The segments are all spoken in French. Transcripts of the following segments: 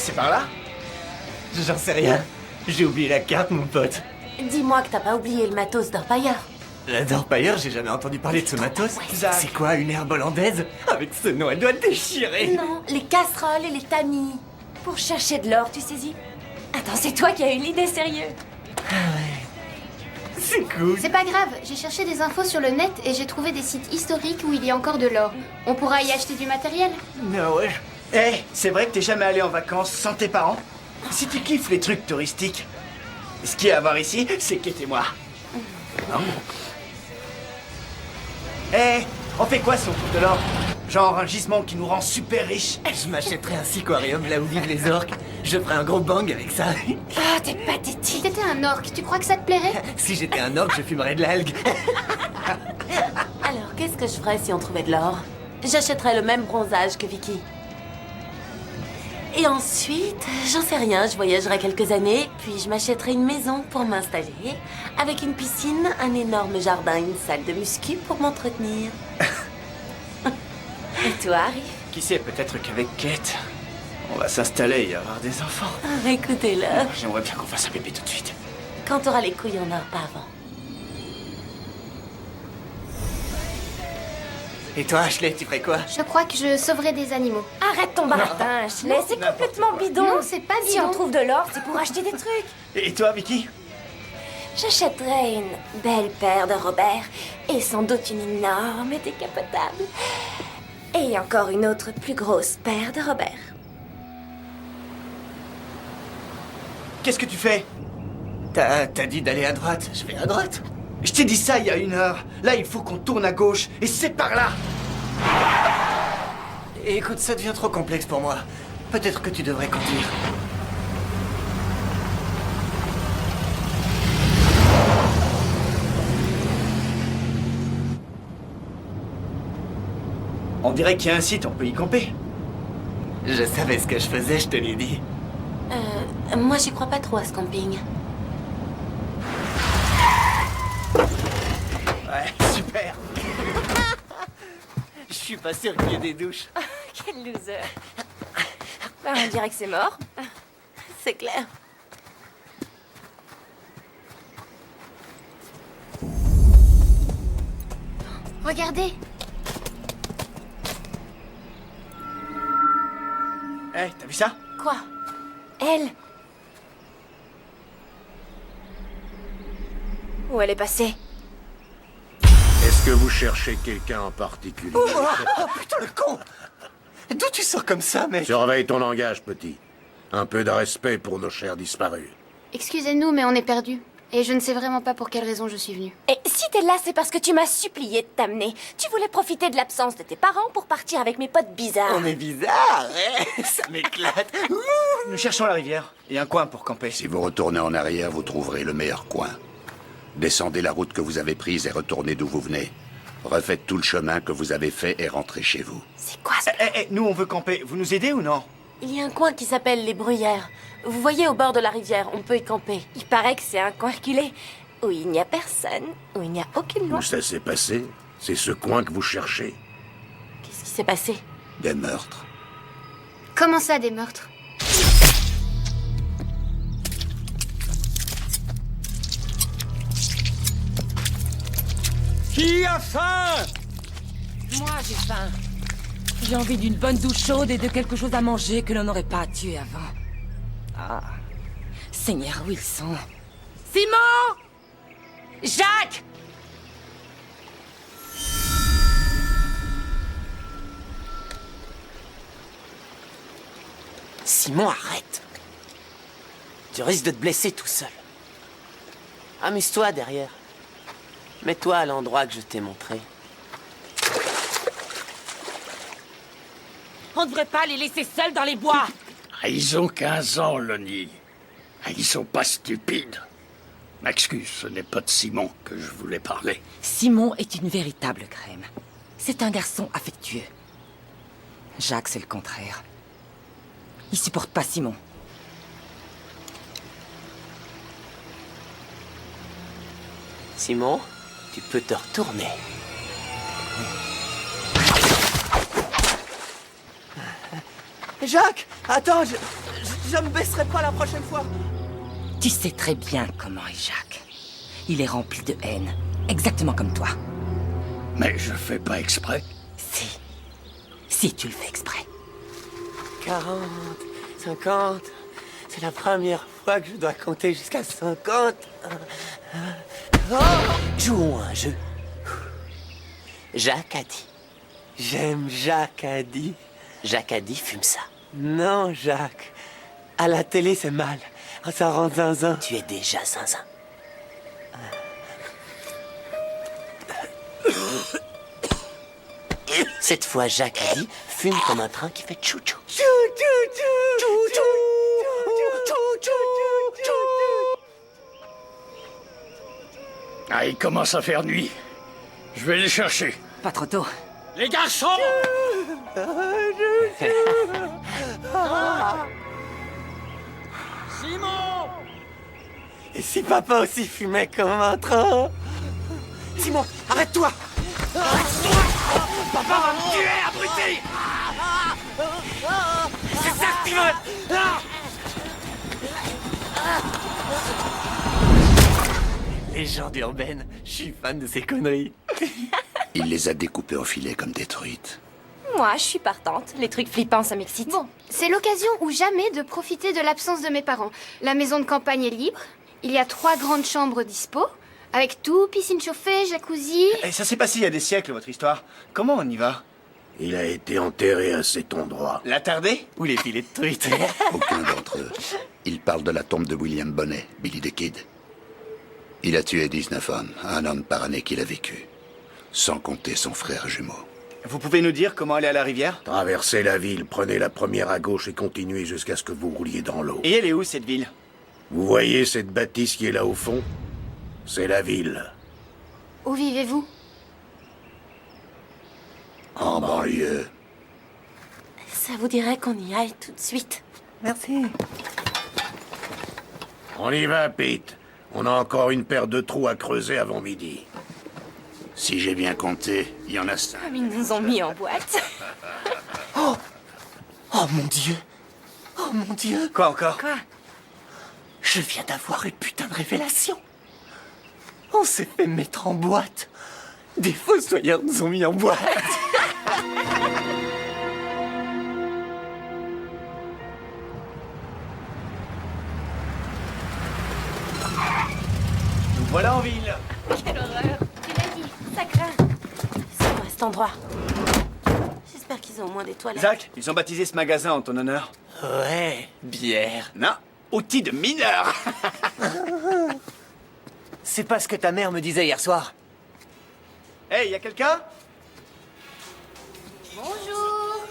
C'est par là? J'en sais rien. J'ai oublié la carte, mon pote. Dis-moi que t'as pas oublié le matos d'Orpailleur. La Dorpailleur, j'ai jamais entendu parler de ce matos. Zach. C'est quoi, une herbe hollandaise? Avec ce nom, elle doit déchirer. Non, les casseroles et les tamis. Pour chercher de l'or, tu saisis? Attends, c'est toi qui as eu l'idée, sérieux. C'est cool. C'est pas grave, j'ai cherché des infos sur le net et j'ai trouvé des sites historiques où il y a encore de l'or. On pourra y acheter du matériel. Ah ouais. Eh, c'est vrai que t'es jamais allé en vacances sans tes parents? Si tu kiffes les trucs touristiques, ce qu'il y a à voir ici, c'est Kate et moi. Non? Eh, on fait quoi si on trouve de l'or? Genre un gisement qui nous rend super riches. Je m'achèterais un siquarium là où vivent les orques. Je ferais un gros bang avec ça. Oh, t'es Si pathétique. t'étais un orque, tu crois que ça te plairait? Si j'étais un orque, je fumerais de l'algue. Alors, qu'est-ce que je ferais si on trouvait de l'or? J'achèterais le même bronzage que Vicky. Et ensuite, j'en sais rien, je voyagerai quelques années, puis je m'achèterai une maison pour m'installer, avec une piscine, un énorme jardin, une salle de muscu pour m'entretenir. Et toi, Harry? Qui sait, peut-être qu'avec Kate, on va s'installer et avoir des enfants. Ah, écoutez-le, J'aimerais bien qu'on fasse un bébé tout de suite. quand t'auras les couilles en or, pas avant. Et toi, Ashley, tu ferais quoi? Je crois que je sauverai des animaux. Arrête ton baratin, Ashley, c'est complètement bidon. Non, c'est pas Si bidon. on trouve de l'or, c'est pour acheter des trucs. Et toi, Vicky? J'achèterai une belle paire de Robert et sans doute une énorme et décapotable. Et encore une autre plus grosse paire de Robert. Qu'est-ce que tu fais? T'as dit d'aller à droite. Je vais à droite. Je t'ai dit ça il y a 1 heure. Là, il faut qu'on tourne à gauche. Et c'est par là. Écoute, ça devient trop complexe pour moi. Peut-être que tu devrais conduire. On dirait qu'il y a un site, on peut y camper. Je savais ce que je faisais, je te l'ai dit. Moi, j'y crois pas trop à ce camping. Ouais, super. Je suis pas sûr qu'il y ait des douches. Quel loser. Bah, on dirait que c'est mort. C'est clair. Regardez, Eh, t'as vu ça? Quoi? Elle? Où elle est passée? Est-ce que vous cherchez quelqu'un en particulier? Oh putain, le con! D'où tu sors comme ça, mec? Surveille ton langage, petit. Un peu de respect pour nos chers disparus. excusez-nous, mais on est perdus. Et je ne sais vraiment pas pour quelle raison je suis venue. Et si t'es là, c'est parce que tu m'as supplié de t'amener. Tu voulais profiter de l'absence de tes parents pour partir avec mes potes bizarres. On est bizarre, hein? Ça m'éclate. Ouh. Nous cherchons la rivière. Et un coin pour camper. Si vous retournez en arrière, vous trouverez le meilleur coin. Descendez la route que vous avez prise et retournez d'où vous venez. Refaites tout le chemin que vous avez fait et rentrez chez vous. C'est quoi ça? Nous, on veut camper. Vous nous aidez ou non? Il y a un coin qui s'appelle les Bruyères. Vous voyez au bord de la rivière, on peut y camper. Il paraît que c'est un coin reculé, où il n'y a personne, où il n'y a aucune loi. Où ça s'est passé? C'est ce coin que vous cherchez. Qu'est-ce qui s'est passé? Des meurtres. Comment ça, des meurtres? Qui a faim? Moi, j'ai faim. J'ai envie d'une bonne douche chaude et de quelque chose à manger que l'on n'aurait pas tué avant. Ah. Seigneur Wilson. Simon! Jacques! Simon, arrête. Tu risques de te blesser tout seul. Amuse-toi derrière. Mets-toi à l'endroit que je t'ai montré. On ne devrait pas les laisser seuls dans les bois. Ah, ils ont 15 ans, Lonnie. Ah, ils sont pas stupides. M'excuse, ce n'est pas de Simon que je voulais parler. Simon est une véritable crème. C'est un garçon affectueux. Jacques, c'est le contraire. Il supporte pas Simon. Simon, tu peux te retourner. Jacques, attends, je me baisserai pas la prochaine fois. Tu sais très bien comment est Jacques. Il est rempli de haine, exactement comme toi. Mais je fais pas exprès. Si tu le fais exprès. 40, 50. C'est la première fois que je dois compter jusqu'à 50. Oh, jouons à un jeu. Jacques a dit. J'aime Jacques a dit. Jacques a dit, fume ça. Non, Jacques. À la télé, c'est mal. Ça rend zinzin. Tu es déjà zinzin. Cette fois, Jacques a dit, fume comme un train qui fait tchou-tchou. Ah, il commence à faire nuit. Je vais les chercher. Pas trop tôt. Les garçons! Simon! Et si papa aussi fumait comme un train? Simon, arrête-toi! Papa va me tuer, abruti! C'est ça que tu veux! Légende urbaine, je suis fan de ces conneries. Il les a découpées en filets comme des truites. Moi, je suis partante. Les trucs flippants, ça m'excite. Bon, c'est l'occasion ou jamais de profiter de l'absence de mes parents. La maison de campagne est libre. Il y a 3 grandes chambres dispo. Avec tout, piscine chauffée, jacuzzi. Et ça s'est passé il y a des siècles, votre histoire. Comment on y va? Il a été enterré à cet endroit. L'attardé? Ou les filets de truite. Aucun d'entre eux. Il parle de la tombe de William Bonnet, Billy the Kid. Il a tué 19 hommes, un homme par année qu'il a vécu. Sans compter son frère jumeau. Vous pouvez nous dire comment aller à la rivière? Traversez la ville, prenez la première à gauche et continuez jusqu'à ce que vous rouliez dans l'eau. Et elle est où, cette ville? Vous voyez cette bâtisse qui est là au fond? C'est la ville. Où vivez-vous? En banlieue. Ça vous dirait qu'on y aille tout de suite? Merci. On y va, Pete. On a encore une paire de trous à creuser avant midi. Si j'ai bien compté, il y en a 5. Comme ils nous ont mis en boîte. Oh mon Dieu! Oh mon Dieu! Quoi encore? Quoi? Je viens d'avoir une putain de révélation. On s'est fait mettre en boîte. Des fossoyeurs nous ont mis en boîte. Nous voilà en ville. Quelle horreur. Tu l'as dit, ça craint. C'est quoi cet endroit? J'espère qu'ils ont au moins des toilettes. Zach, ils ont baptisé ce magasin en ton honneur. Ouais, bière. Non, outil de mineur. C'est pas ce que ta mère me disait hier soir. Hey, y a quelqu'un? Bonjour.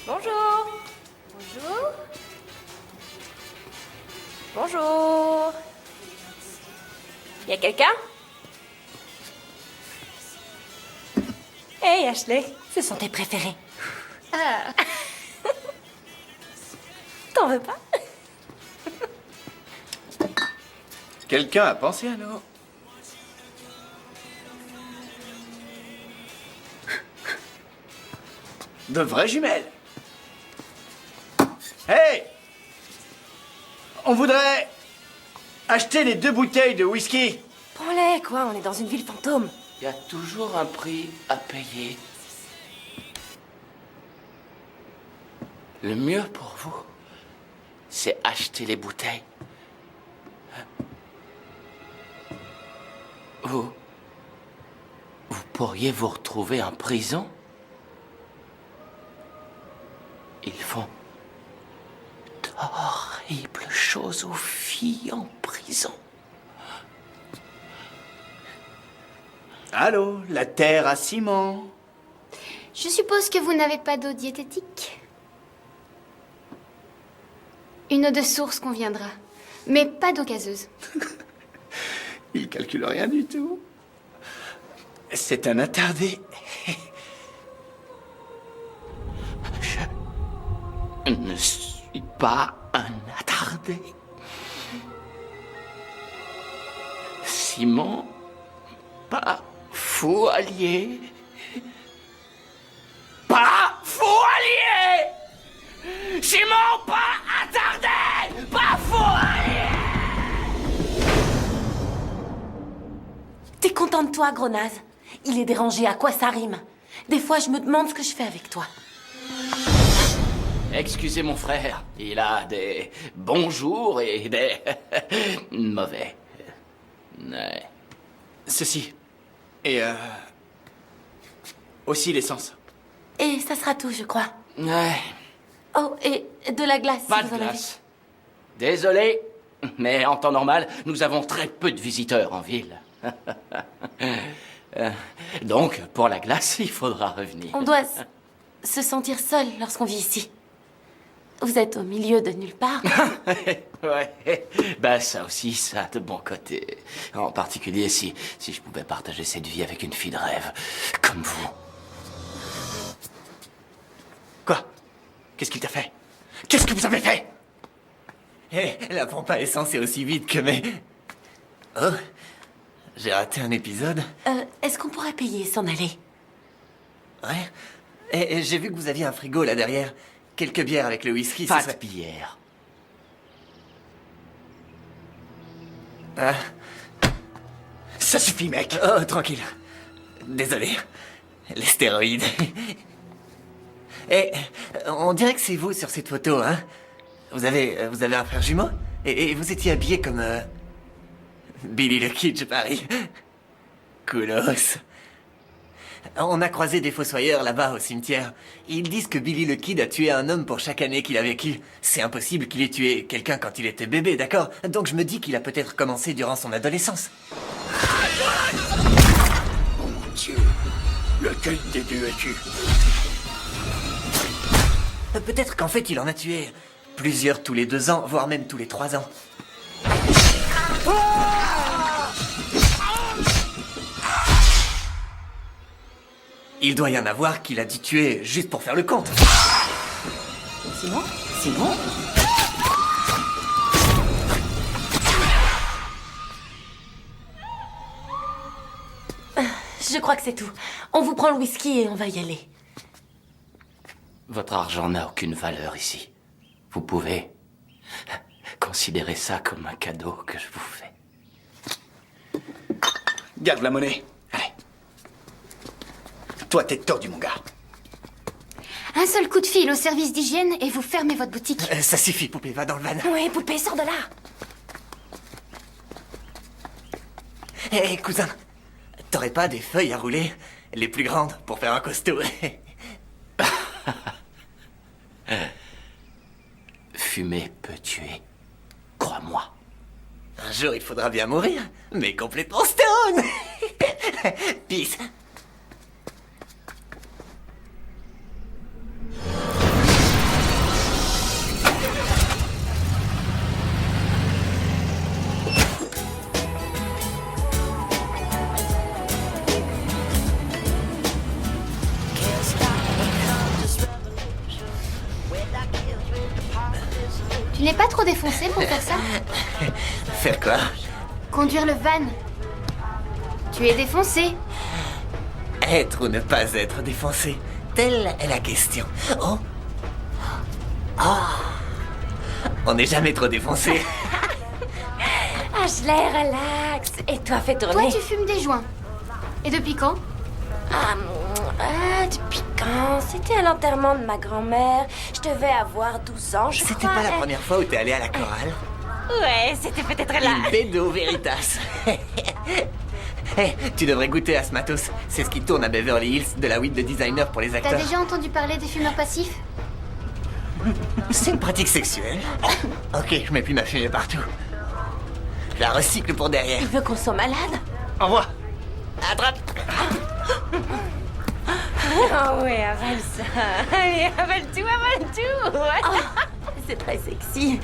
Bonjour. Bonjour. Bonjour. Y a quelqu'un? Hey Ashley, ce sont tes préférés. Ah. T'en veux pas? Quelqu'un a pensé à nous? De vraies jumelles. Hey! On voudrait acheter les 2 bouteilles de whisky. Prends-les, quoi, on est dans une ville fantôme. Il y a toujours un prix à payer. Le mieux pour vous, c'est acheter les bouteilles. Vous pourriez vous retrouver en prison. Ils font d'horribles choses aux filles en prison. Allô, la terre à Simon. Je suppose que vous n'avez pas d'eau diététique? Une eau de source conviendra, mais pas d'eau gazeuse. Il calcule rien du tout. C'est un attardé. Je ne suis pas un attardé. Simon, pas fou allié. Pas fou allié! Simon, pas attardé! Pas fou! T'es content de toi, gros naze? Il est dérangé, à quoi ça rime? Des fois, je me demande ce que je fais avec toi. Excusez mon frère, il a des bons jours et des mauvais. Ouais. Ceci. Et aussi l'essence. Et ça sera tout, je crois. Ouais. Oh, et de la glace, Pas si de vous en avez. glace. Désolé, mais en temps normal, nous avons très peu de visiteurs en ville. Donc, pour la glace, il faudra revenir. On doit se sentir seul lorsqu'on vit ici. Vous êtes au milieu de nulle part. Ouais, bah ça aussi, ça a de bons côtés. En particulier si je pouvais partager cette vie avec une fille de rêve, comme vous. Quoi? Qu'est-ce qu'il t'a fait? Qu'est-ce que vous avez fait? La pompe à essence est aussi vide que mes... Oh, j'ai raté un épisode. Est-ce qu'on pourrait payer et s'en aller? Ouais. Et j'ai vu que vous aviez un frigo là derrière. Quelques bières avec le whisky, Pas ce serait... de bière. Ah. Ça suffit, mec. Oh, tranquille. Désolé. Les stéroïdes. Et on dirait que c'est vous sur cette photo, hein? Vous avez un frère jumeau? Et vous étiez habillé comme... Billy the Kid, je parie. Coolos. On a croisé des fossoyeurs là-bas au cimetière. Ils disent que Billy the Kid a tué un homme pour chaque année qu'il a vécu. C'est impossible qu'il ait tué quelqu'un quand il était bébé, d'accord? Donc je me dis qu'il a peut-être commencé durant son adolescence. Oh mon Dieu. Lequel des deux as-tu? Peut-être qu'en fait il en a tué plusieurs tous les 2 ans, voire même tous les 3 ans. Il doit y en avoir qu'il a dû tuer juste pour faire le compte. Simon? Simon? Je crois que c'est tout. On vous prend le whisky et on va y aller. Votre argent n'a aucune valeur ici. Vous pouvez considérer ça comme un cadeau que je vous fais. Garde la monnaie. Allez. Toi, t'es tordu, mon gars. Un seul coup de fil au service d'hygiène et vous fermez votre boutique. Ça suffit, poupée, va dans le van. Oui, poupée, sors de là. Hé, cousin, t'aurais pas des feuilles à rouler? Les plus grandes, pour faire un costaud. Fumer peut tuer. Crois-moi. Un jour, il faudra bien mourir, mais complètement stone. Peace. Tu n'es pas trop défoncé pour faire ça? Faire quoi? Conduire le van. Tu es défoncé. Être ou ne pas être défoncé, telle est la question. Oh. Oh. On n'est jamais trop défoncé. Ashley, relax. Et toi, fais Toi, tourner. tu fumes des joints. Et depuis quand? Depuis quand? C'était à l'enterrement de ma grand-mère. Je devais avoir 12 ans, je C'était crois. pas la première fois où t'es allé à la chorale? Ouais, c'était peut-être là. Il bédo veritas. Hey, tu devrais goûter à ce matos. C'est ce qui tourne à Beverly Hills, de la weed de designer pour les T'as acteurs. déjà entendu parler des fumeurs passifs? C'est une pratique sexuelle. Ok, je mets plus ma fumée partout. Je la recycle pour derrière. Il veut qu'on soit malade? Au revoir. Attrape. Oh ouais, avale ça. Allez, avale tout. C'est très sexy.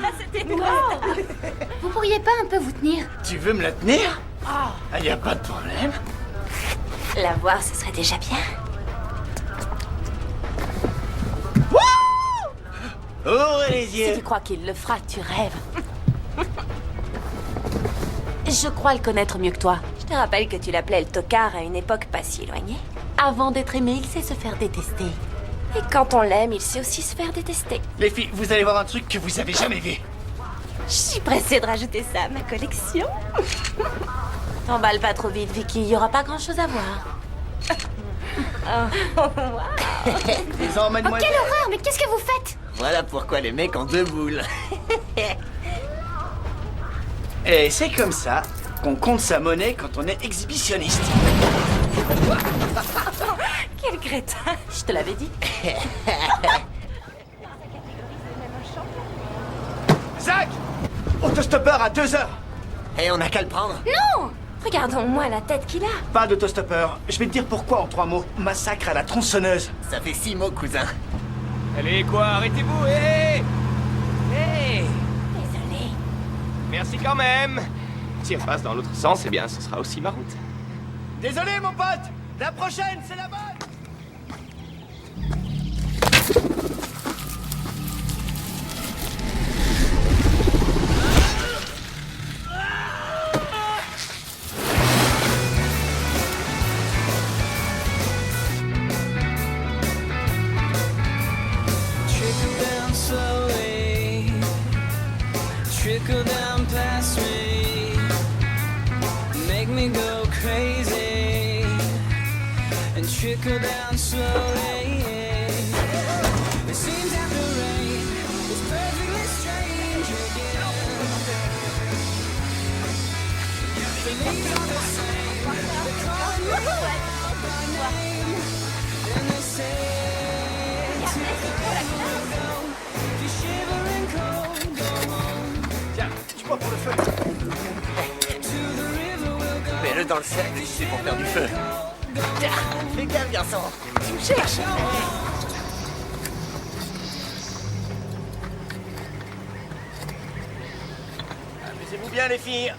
Ça, c'était drôle. Vous pourriez pas un peu vous tenir? Tu veux me la tenir? Ah, y a pas de problème. La voir, ce serait déjà bien. Ouvrez les Si yeux. tu crois qu'il le fera, tu rêves. Je crois le connaître mieux que toi. Je te rappelle que tu l'appelais le tocard à une époque pas si éloignée. Avant d'être aimé, il sait se faire détester. Et quand on l'aime, il sait aussi se faire détester. Les filles, vous allez voir un truc que vous avez jamais vu. Je suis pressée de rajouter ça à ma collection. T'emballe pas trop vite, Vicky. Il y aura pas grand-chose à voir. Disons, mademoiselle. Quelle horreur, mais qu'est-ce que vous faites? Voilà pourquoi les mecs ont 2 boules. Et c'est comme ça qu'on compte sa monnaie quand on est exhibitionniste. Quel crétin. Je te l'avais dit. Zach! Autostoppeur à 2 heures. Et on a qu'à le prendre. Non! Regardons-moi la tête qu'il a. Pas d'autostoppeur. Je vais te dire pourquoi en 3 mots. Massacre à la tronçonneuse. Ça fait 6 mots, cousin. Allez, quoi, arrêtez-vous, hé! Hé! Désolée. Merci quand même! Si on passe dans l'autre sens, eh bien, ce sera aussi ma route. Désolé, mon pote. La prochaine, c'est la bonne. Trickle down past me, make me go crazy, and trickle down slowly. It seems after rain, it's perfectly strange again. The leaves are the same, they're calling me by name, and they say to go, if you're shivering cold, go home. Tiens, tu vois pour le feu. Mets-le dans le cercle si c'est pour faire du feu. Fais gaffe, garçon. Tu me cherches. Amusez-vous bien, les filles.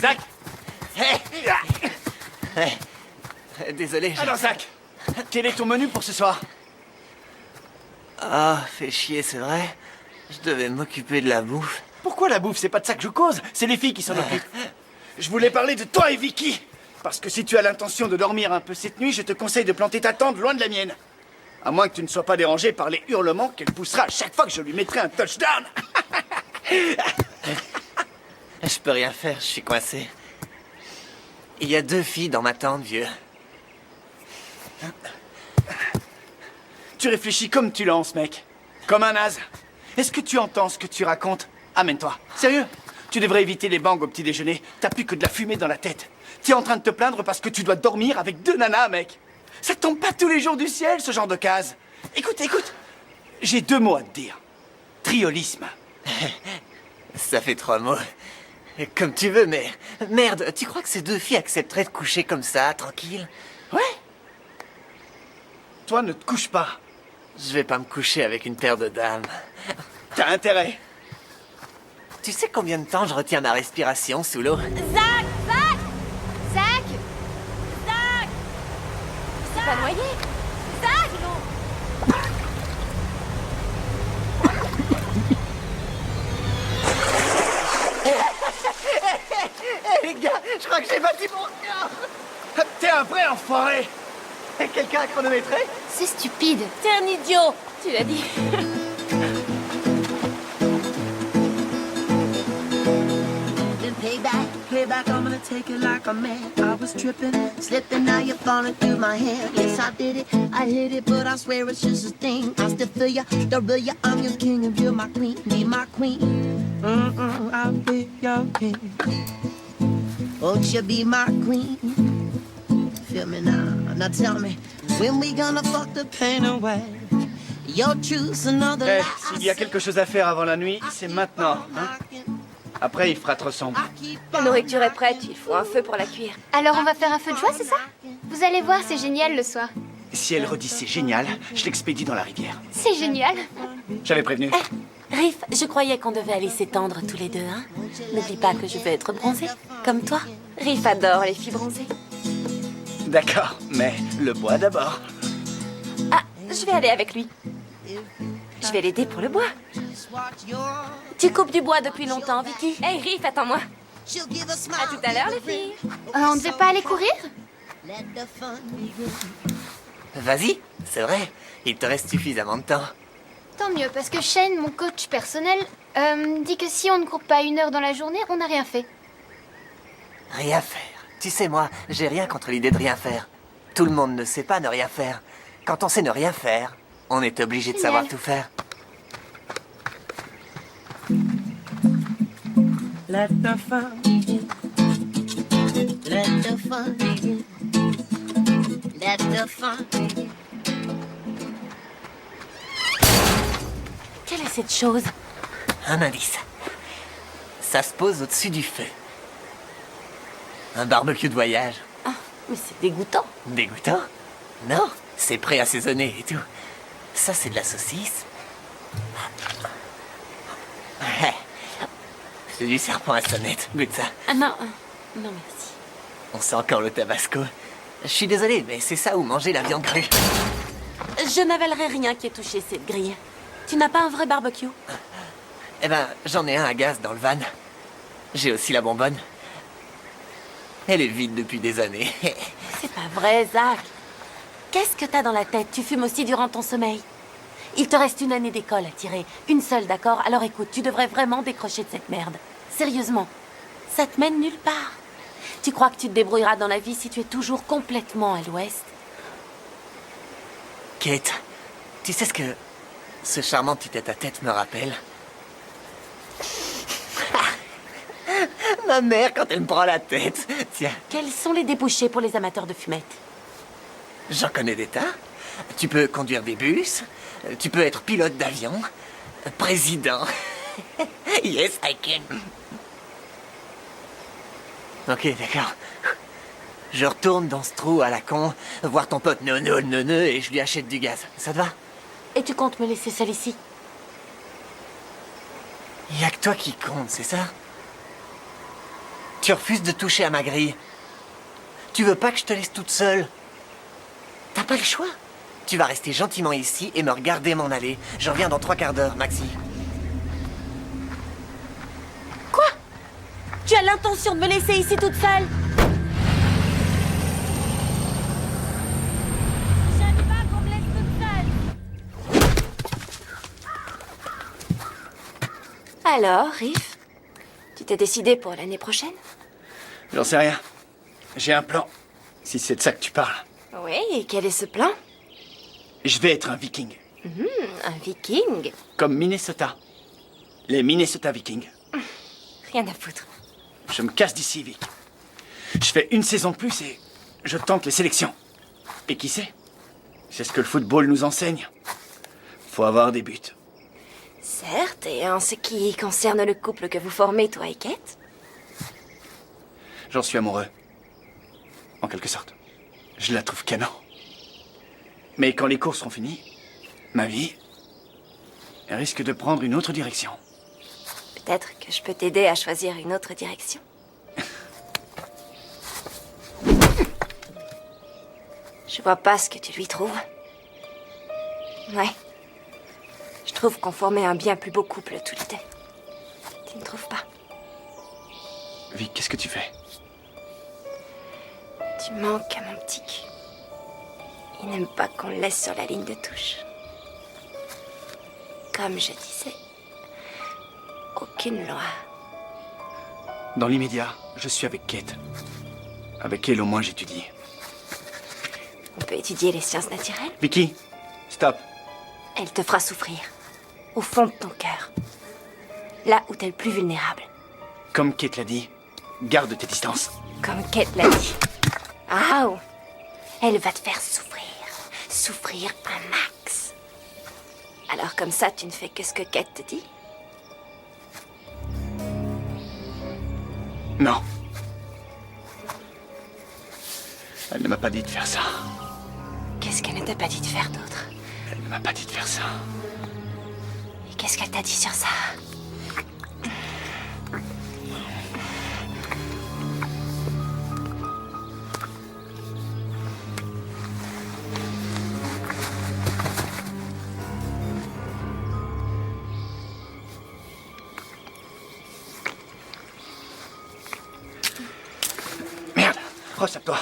Zach! Désolé. Alors, Zach, quel est ton menu pour ce soir? Ah, fait chier, c'est vrai. Je devais m'occuper de la bouffe. Pourquoi la bouffe? C'est pas de ça que je cause, c'est les filles qui s'en occupent. Je voulais parler de toi et Vicky. Parce que si tu as l'intention de dormir un peu cette nuit, je te conseille de planter ta tente loin de la mienne. À moins que tu ne sois pas dérangé par les hurlements qu'elle poussera à chaque fois que je lui mettrai un touchdown. Je peux rien faire, je suis coincé. Il y a 2 filles dans ma tente, vieux. Tu réfléchis comme tu lances, mec. Comme un naze. Est-ce que tu entends ce que tu racontes? Amène-toi. Sérieux? Tu devrais éviter les bangs au petit déjeuner. T'as plus que de la fumée dans la tête. T'es en train de te plaindre parce que tu dois dormir avec 2 nanas, mec. Ça tombe pas tous les jours du ciel, ce genre de case. Écoute, écoute. J'ai 2 mots à te dire. Triolisme. Ça fait 3 mots. Comme tu veux, mais... Merde, tu crois que ces 2 filles accepteraient de coucher comme ça, tranquille? Ouais. Toi, ne te couche pas. Je vais pas me coucher avec une paire de dames. T'as intérêt. Tu sais combien de temps je retiens ma respiration sous l'eau? Zach! Zach! Zach! Zach! C'est pas noyé? Zach! Les gars, je crois que j'ai battu mon record. T'es un vrai enfoiré. Quelqu'un a chronométré? C'est stupide. T'es un idiot! Tu l'as dit. Payback, I'm gonna take it like a man. I was tripping, slipping, now you're falling through my hand. Yes, I did it, I hit it, but I swear it's just a thing. I still feel ya, the real ya, I'm your king and you're my queen. Be my queen, I'll be your king. Won't you be my queen? Feel me now, now tell me, when we gonna fuck the pain away? Your truth's another lie. S'il y a quelque chose à faire avant la nuit, c'est maintenant. Hein? Après, il fera trop sombre. La nourriture est prête, il faut un feu pour la cuire. Alors on va faire un feu de joie, c'est ça? Vous allez voir, c'est génial le soir. Si elle redit c'est génial, je l'expédie dans la rivière. C'est génial. J'avais prévenu. Riff, je croyais qu'on devait aller s'étendre tous les deux, hein? N'oublie pas que je vais être bronzée, comme toi. Riff adore les filles bronzées. D'accord, mais le bois d'abord. Ah, je vais aller avec lui. Je vais l'aider pour le bois. Tu coupes du bois depuis longtemps, Vicky. Hey, Riff, attends-moi. À tout à l'heure, les filles. On ne devait pas aller courir? Vas-y, c'est vrai. Il te reste suffisamment de temps. Tant mieux, parce que Shane, mon coach personnel, dit que si on ne court pas 1 heure dans la journée, on n'a rien fait. Rien faire. Tu sais, moi, j'ai rien contre l'idée de rien faire. Tout le monde ne sait pas ne rien faire. Quand on sait ne rien faire, on est obligé de savoir tout faire. Let the fun begin. Let the fun begin. Let the fun begin. Quelle est cette chose? Un indice. Ça se pose au-dessus du feu. Un barbecue de voyage. Ah, mais c'est dégoûtant. Dégoûtant? Non, c'est pré-assaisonné et tout. Ça, c'est de la saucisse. C'est du serpent à sonnette. Goûte ça. Ah non, non merci. On sent encore le tabasco. Je suis désolé, mais c'est ça ou manger la viande crue. Je n'avalerai rien qui ait touché cette grille. Tu n'as pas un vrai barbecue? Eh ben, j'en ai un à gaz dans le van. J'ai aussi la bonbonne. Elle est vide depuis des années. C'est pas vrai, Zach. Qu'est-ce que t'as dans la tête? Tu fumes aussi durant ton sommeil. Il te reste 1 année d'école à tirer. Une seule, d'accord? Alors écoute, tu devrais vraiment décrocher de cette merde. Sérieusement. Ça te mène nulle part. Tu crois que tu te débrouilleras dans la vie si tu es toujours complètement à l'ouest? Kate, tu sais ce que ce charmant petit tête-à-tête me rappelle? Ma mère quand elle me prend la tête. Tiens. Quels sont les débouchés pour les amateurs de fumette? J'en connais des tas. Tu peux conduire des bus. Tu peux être pilote d'avion. Président. Yes, I can. Ok, d'accord. Je retourne dans ce trou à la con, voir ton pote nono et je lui achète du gaz. Ça te va? Et tu comptes me laisser seule ici? Y a que toi qui compte, c'est ça? Tu refuses de toucher à ma grille. Tu veux pas que je te laisse toute seule? T'as pas le choix. Tu vas rester gentiment ici et me regarder m'en aller. Je reviens dans 3 quarts d'heure, Maxi. Quoi? Tu as l'intention de me laisser ici toute seule? J'aime pas qu'on me laisse toute seule. Alors, Riff, tu t'es décidé pour l'année prochaine? J'en sais rien. J'ai un plan, si c'est de ça que tu parles. Oui, et quel est ce plan? Je vais être un viking. Un viking? Comme Minnesota. Les Minnesota Vikings. Rien à foutre. Je me casse d'ici, Vic. Je fais 1 saison de plus et je tente les sélections. Et qui sait? C'est ce que le football nous enseigne. Faut avoir des buts. Certes, et en ce qui concerne le couple que vous formez, toi et Kate? J'en suis amoureux. En quelque sorte. Je la trouve canon. Mais quand les courses seront finies, ma vie, elle risque de prendre une autre direction. Peut-être que je peux t'aider à choisir une autre direction. Je vois pas ce que tu lui trouves. Ouais. Je trouve qu'on formait un bien plus beau couple tous les deux. Tu ne trouves pas? Vic, qu'est-ce que tu fais? Tu manques à mon petit cul. Il n'aime pas qu'on le laisse sur la ligne de touche. Comme je disais, aucune loi. Dans l'immédiat, je suis avec Kate. Avec elle, au moins, j'étudie. On peut étudier les sciences naturelles. Vicky, stop. Elle te fera souffrir. Au fond de ton cœur. Là où t'es le plus vulnérable. Comme Kate l'a dit, garde tes distances. Comme Kate l'a dit. Ah, oh. Elle va te faire souffrir. Souffrir un max. Alors comme ça, tu ne fais que ce que Kate te dit? Non. Elle ne m'a pas dit de faire ça. Qu'est-ce qu'elle ne t'a pas dit de faire d'autre? Elle ne m'a pas dit de faire ça. Et qu'est-ce qu'elle t'a dit sur ça? Approche à toi.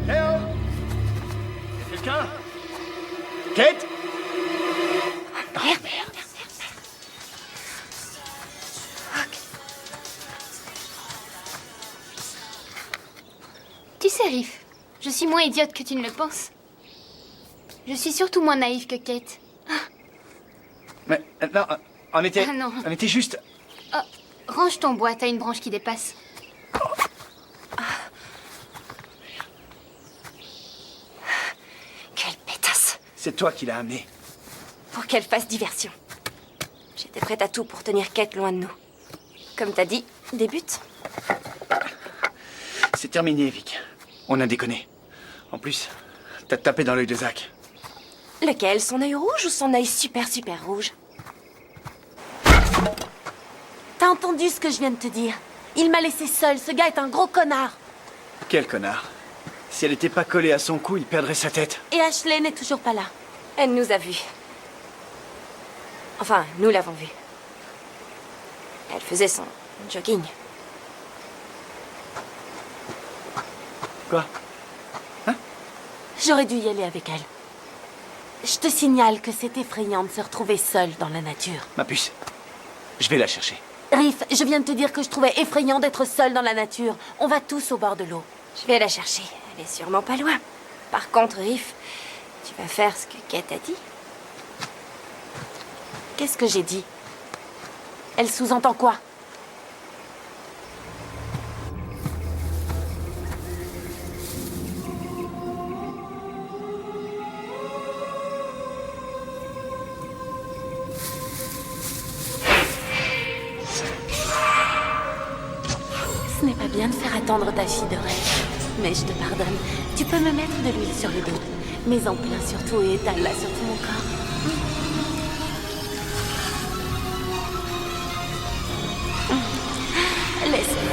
Eh oh! Y'a quelqu'un? Kate? Oh, merde. Tu sais, Riff, je suis moins idiote que tu ne le penses. Je suis surtout moins naïve que Kate. Mais non, on était... Ah, non. On était juste... Oh, range ton bois, t'as une branche qui dépasse. Quelle pétasse. C'est toi qui l'as amené. Pour qu'elle fasse diversion. J'étais prête à tout pour tenir Kate loin de nous. Comme t'as dit, débute. C'est terminé, Vic. On a déconné. En plus, t'as tapé dans l'œil de Zach. Lequel? Son œil rouge ou son œil super rouge? T'as entendu ce que je viens de te dire? Il m'a laissé seule. Ce gars est un gros connard. Quel connard. Si elle n'était pas collée à son cou, il perdrait sa tête. Et Ashley n'est toujours pas là. Elle nous a vus. Enfin, nous l'avons vue. Elle faisait son jogging. Quoi? J'aurais dû y aller avec elle. Je te signale que c'est effrayant de se retrouver seule dans la nature. Ma puce, je vais la chercher. Riff, je viens de te dire que je trouvais effrayant d'être seule dans la nature. On va tous au bord de l'eau. Je vais la chercher. Elle est sûrement pas loin. Par contre, Riff, tu vas faire ce que Kate a dit. Qu'est-ce que j'ai dit? Elle sous-entend quoi? Ce n'est pas bien de faire attendre ta fille de rêve. Mais je te pardonne. Tu peux me mettre de l'huile sur le dos. Mais en plein surtout et étale-la sur tout mon corps. Laisse-moi.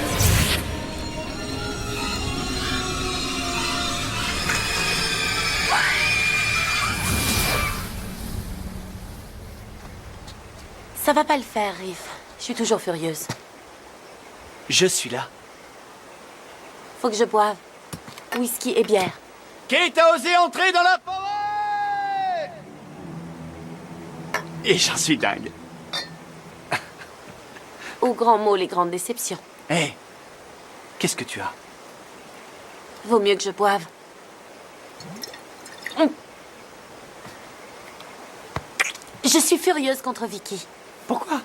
Ça va pas le faire, Riff. Je suis toujours furieuse. Je suis là. Faut que je boive. Whisky et bière. Kate a osé entrer dans la forêt! Et j'en suis dingue. Aux grands mots, les grandes déceptions. Hé, qu'est-ce que tu as? Vaut mieux que je boive. Je suis furieuse contre Vicky. Pourquoi?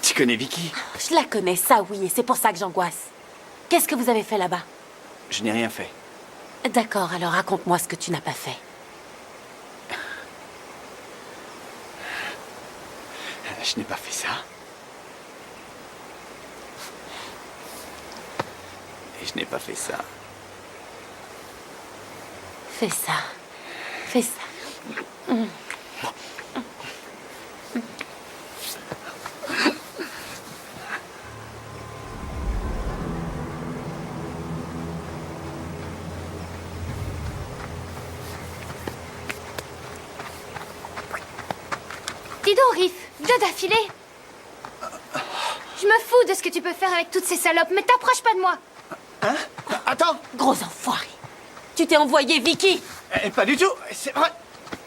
Tu connais Vicky? Je la connais, ça oui, et c'est pour ça que j'angoisse. Qu'est-ce que vous avez fait là-bas? Je n'ai rien fait. D'accord, alors raconte-moi ce que tu n'as pas fait. Je n'ai pas fait ça. Et je n'ai pas fait ça. Fais ça. Fais ça. Dis donc, Riff, 2 d'affilée. Je me fous de ce que tu peux faire avec toutes ces salopes, mais t'approches pas de moi. Hein? Attends! Gros enfoiré. Tu t'es envoyé Vicky. Pas du tout, c'est vrai.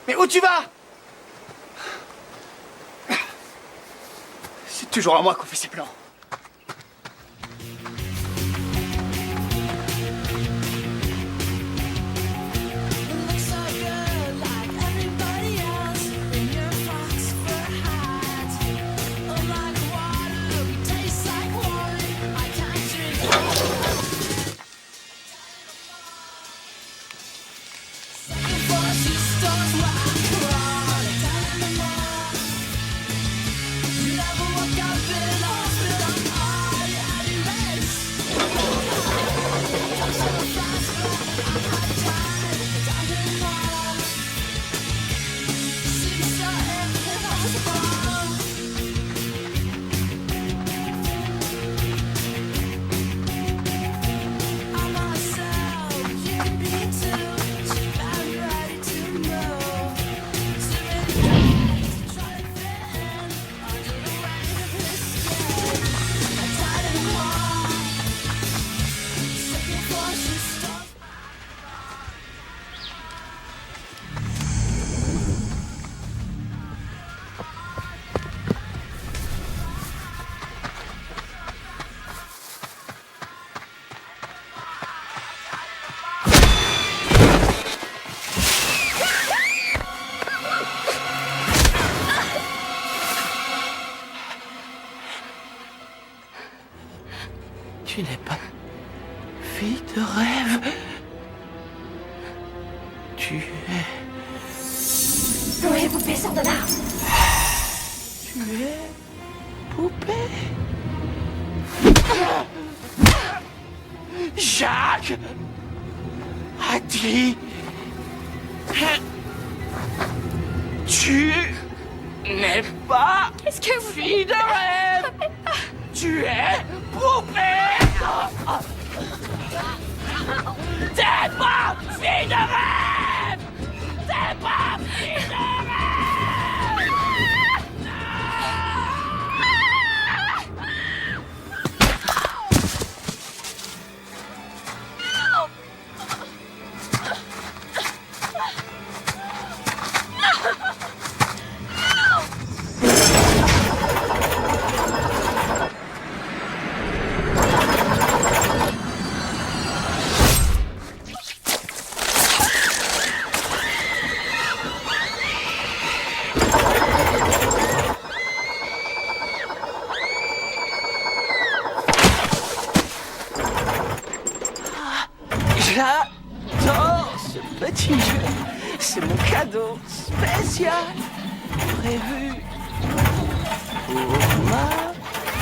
Mais où tu vas? C'est toujours à moi qu'on fait ces plans. fille de rêve. Tu es... Chloé, poupée, sors de là. Tu es... poupée. Jacques a dit... Tu n'es pas Qu'est-ce que vous... fille de rêve. Tu es poupée. T'es pas fille de rêve. T'es pas fille de rêve. J'adore ce petit jeu. C'est mon cadeau spécial prévu pour ma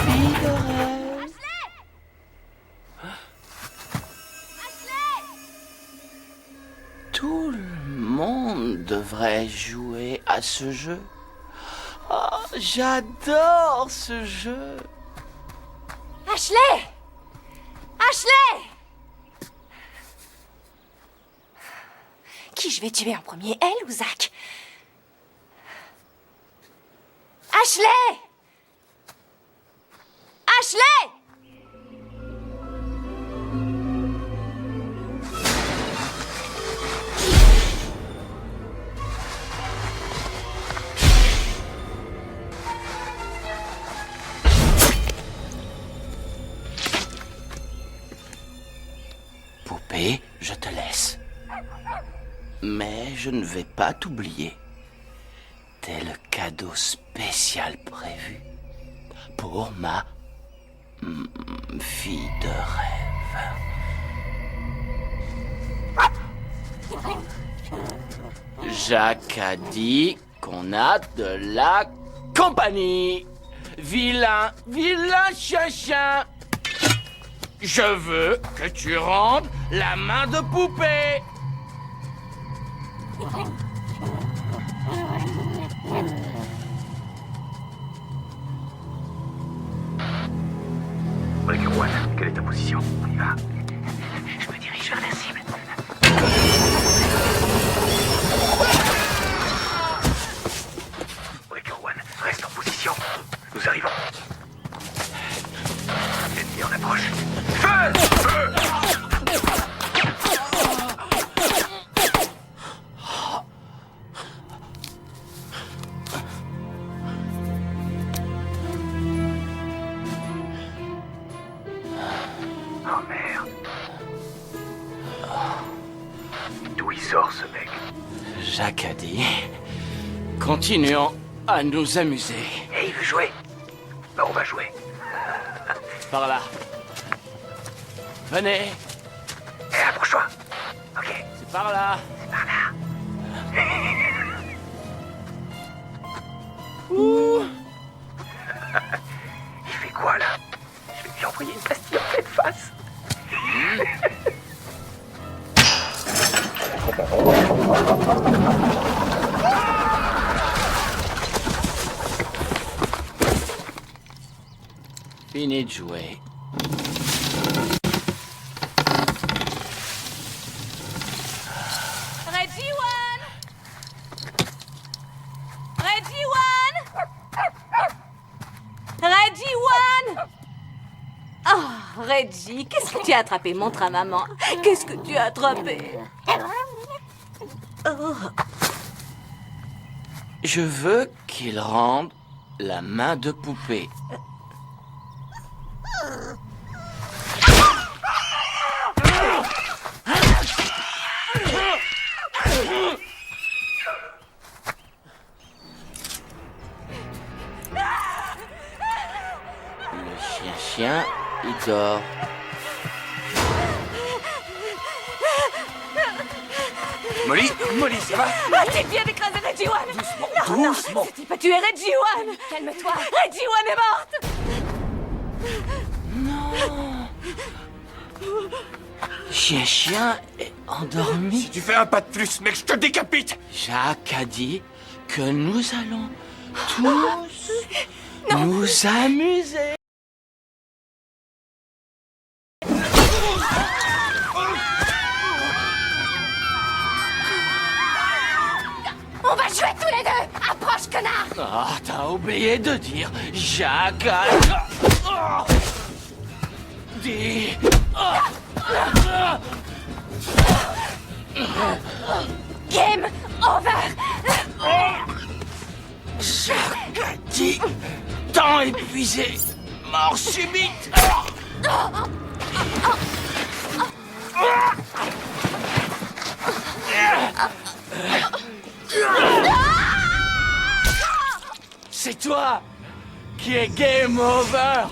fille de rêve. Tout le monde devrait jouer à ce jeu. Oh, j'adore ce jeu. Ashley! Ashley! Qui je vais tuer en premier, elle ou Zach? Ashley! Ashley! Poupée, je te laisse. Mais je ne vais pas t'oublier. T'es le cadeau spécial prévu pour ma fille de rêve. Jacques a dit qu'on a de la compagnie. Vilain, vilain chien. Je veux que tu rendes la main de poupée. Breaker One, quelle est ta position? On y va. Je me dirige vers la cible. Breaker One, reste en position. Nous arrivons. Ennemi en approche. Feu! Feu! Oh merde. D'où il sort ce mec? Jacques a dit, continuons à nous amuser. Et il veut jouer. Ben on va jouer. Par là. Venez. Eh, approche-toi. Ok. C'est par là. C'est par là. Ouh. Il fait quoi là? Je vais lui envoyer une pastille en pleine face. Fini de jouer. Reggie One! Reggie One! Reggie One! Oh, Reggie, qu'est-ce que tu as attrapé? Montre à maman. Qu'est-ce que tu as attrapé? Oh. Je veux qu'il rende la main de poupée. Le chien, il dort. Molly, Molly, ça va? Ah, tu viens d'écraser Reggie One! Doucement, non, doucement. Non, c'était pas tuer Reggie One! Calme-toi. Reggie One est morte! Chien est endormi. Si tu fais un pas de plus, mec, je te décapite! Jacques a dit que nous allons tous nous amuser. On va jouer tous les deux. Approche, connard. Ah, t'as oublié de dire Jacques a... dit... Game over. Jacques a dit... temps épuisé, mort subite. C'est toi qui es game over.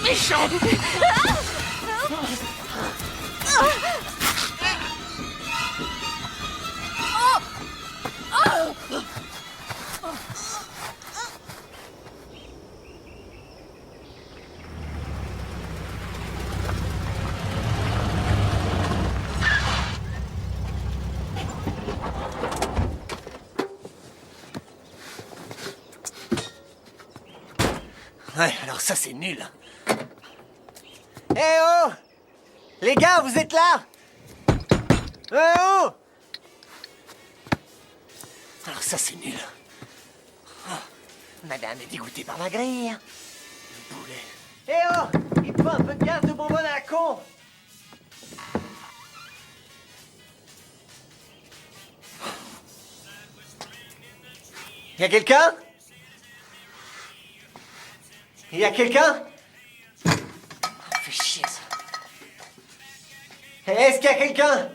Méchant. Ouais, alors ça c'est nul. Eh oh! Les gars, vous êtes là? Eh oh! Alors ça c'est nul. Oh, madame est dégoûtée par ma grille. Le boulet. Eh oh! Il te faut un peu de gaz de bonbonne à la con! Y'a quelqu'un? Il y a quelqu'un? Oh, fait chier ça. Est-ce qu'il y a quelqu'un?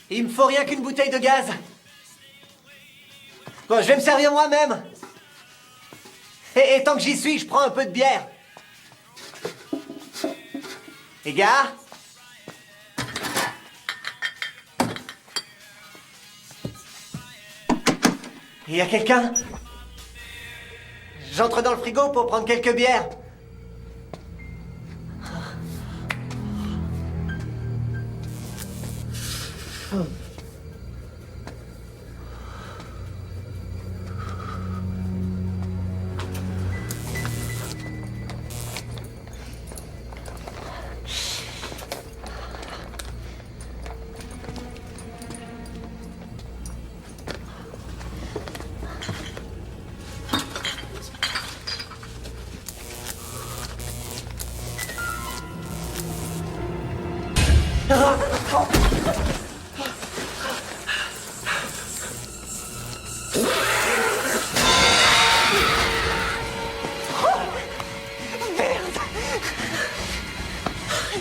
Il me faut rien qu'une bouteille de gaz. Bon, je vais me servir moi-même. Et tant que j'y suis, je prends un peu de bière. Les gars? Il y a quelqu'un? J'entre dans le frigo pour prendre quelques bières.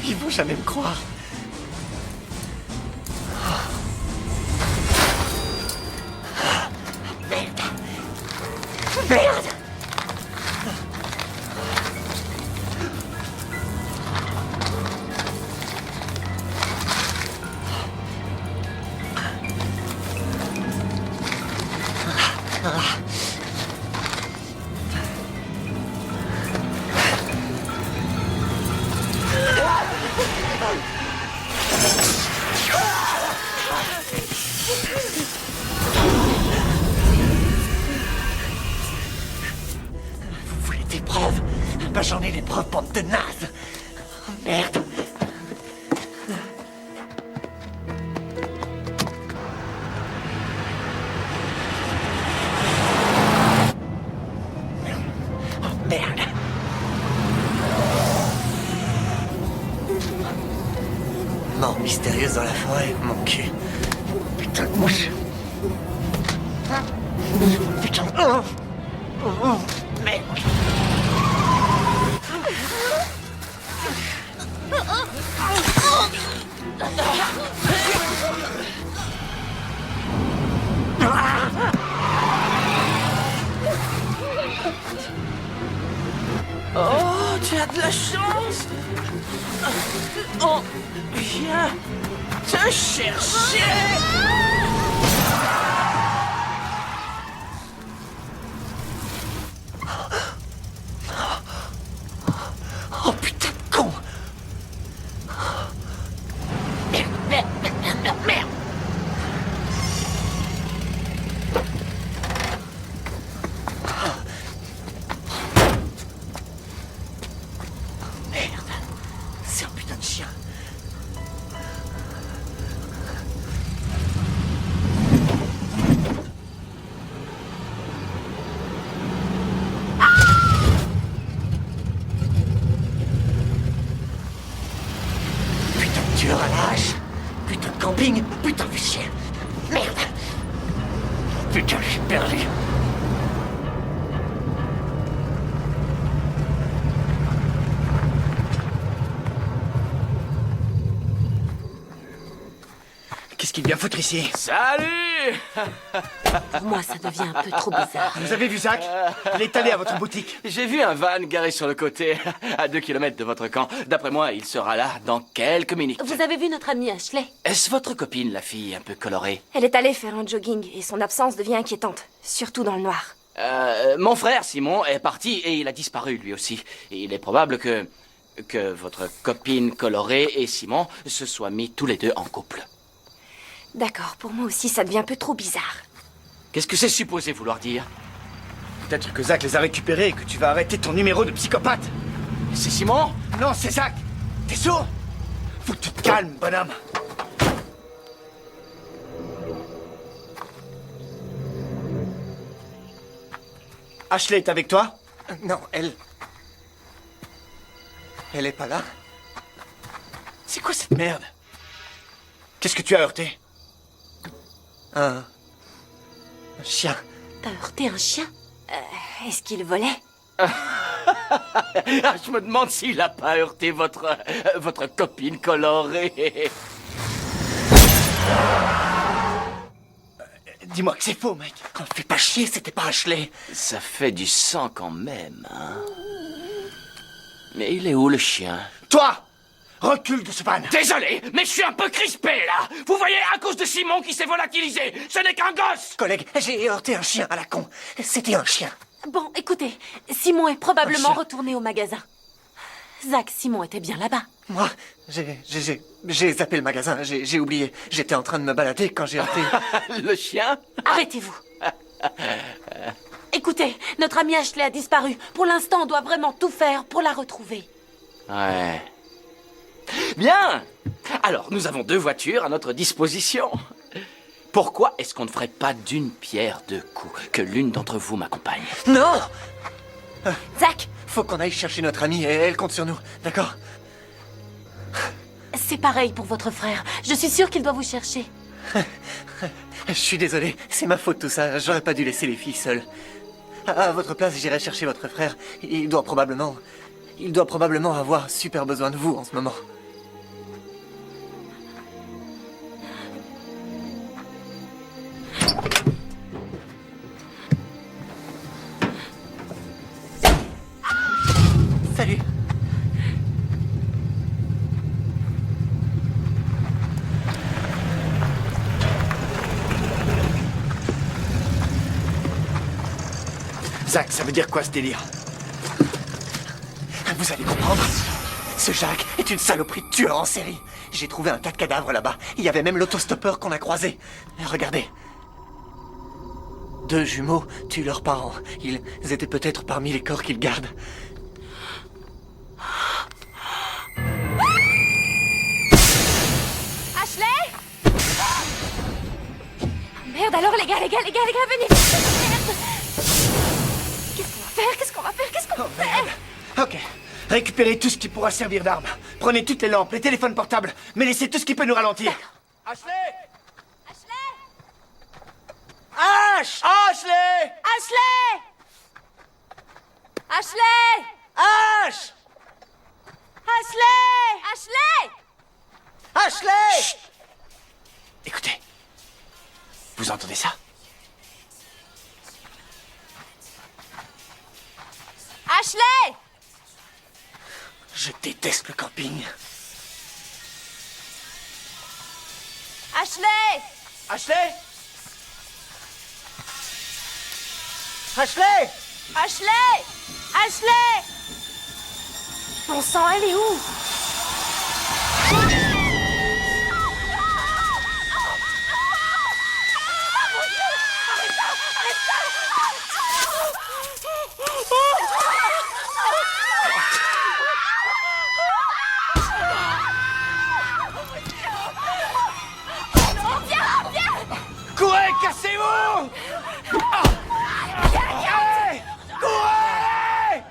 Ils vont jamais me croire. Merde. Merde. Vous voulez des preuves? Ben j'en ai des preuves, bande de nazes. Oh, merde. Oh, merde. Mort mystérieuse dans la forêt, mon cul. Putain de mouche. Putain. Merde. a de la chance. On vient te chercher. Oh putain de con! Merde. Merde. C'est un putain de chien. Putain de tueur à la hache. Putain de camping. Putain de chien. Merde. Putain, je suis perdu. Qu'est-ce qu'il vient foutre ici? Salut. Pour moi, ça devient un peu trop bizarre. Vous avez vu Zach? Il est allé à votre boutique. J'ai vu un van garé sur le côté, à 2 kilomètres de votre camp. D'après moi, il sera là dans quelques minutes. Vous avez vu notre amie Ashley? Est-ce votre copine, la fille un peu colorée? Elle est allée faire un jogging et son absence devient inquiétante, surtout dans le noir. Mon frère, Simon, est parti et il a disparu lui aussi. Et il est probable que votre copine colorée et Simon se soient mis tous les deux en couple. D'accord, pour moi aussi, ça devient un peu trop bizarre. Qu'est-ce que c'est supposé vouloir dire? Peut-être que Zach les a récupérés et que tu vas arrêter ton numéro de psychopathe. C'est Simon? Non, c'est Zach. T'es sourd? Faut que tu te calmes, bonhomme. Ashley est avec toi? Non, elle est pas là. C'est quoi cette merde? Qu'est-ce que tu as heurté? Un chien. T'as heurté un chien? Est-ce qu'il volait? Je me demande s'il a pas heurté votre copine colorée. Dis-moi que c'est faux, mec. Oh, fais pas chier, c'était pas Ashley. Ça fait du sang quand même, hein. Mais il est où le chien? Toi! Recule de ce van. Désolé, mais je suis un peu crispé, là. Vous voyez, à cause de Simon qui s'est volatilisé. Ce n'est qu'un gosse. Collègue, j'ai heurté un chien à la con. C'était un chien. Bon, écoutez, Simon est probablement Un chien. retourné au magasin. Zach, Simon était bien là-bas. Moi, j'ai zappé le magasin, j'ai oublié. J'étais en train de me balader quand j'ai heurté... Le chien? Arrêtez-vous. Écoutez, notre amie Ashley a disparu. Pour l'instant, on doit vraiment tout faire pour la retrouver. Ouais. Bien. Alors, nous avons 2 voitures à notre disposition. Pourquoi est-ce qu'on ne ferait pas d'une pierre 2 coups? Que l'une d'entre vous m'accompagne. Non! Zach! Faut qu'on aille chercher notre amie et elle compte sur nous, d'accord? C'est pareil pour votre frère. Je suis sûre qu'il doit vous chercher. Je suis désolé, c'est ma faute tout ça. J'aurais pas dû laisser les filles seules. À votre place, j'irai chercher votre frère. Il doit probablement avoir super besoin de vous en ce moment. Salut. Zach, ça veut dire quoi ce délire? Vous allez comprendre. Ce Jacques est une saloperie de tueur en série. J'ai trouvé un tas de cadavres là-bas. Il y avait même l'autostoppeur qu'on a croisé. Regardez. 2 jumeaux tuent leurs parents. Ils étaient peut-être parmi les corps qu'ils gardent. Ashley! Merde, alors les gars, venez! Merde! Qu'est-ce qu'on va faire? Ok. Récupérez tout ce qui pourra servir d'arme. Prenez toutes les lampes, les téléphones portables, mais laissez tout ce qui peut nous ralentir. Ashley! Ash! Ashley! Ashley! Ashley! Ash! Ashley! Ashley! Ashley! Chut! Écoutez. Vous entendez ça? Ashley! Je déteste le camping. Ashley! Ashley Ashley Ashley! Ashley! Bon sang, elle est où? Courez, cassez-vous! Hey, courez!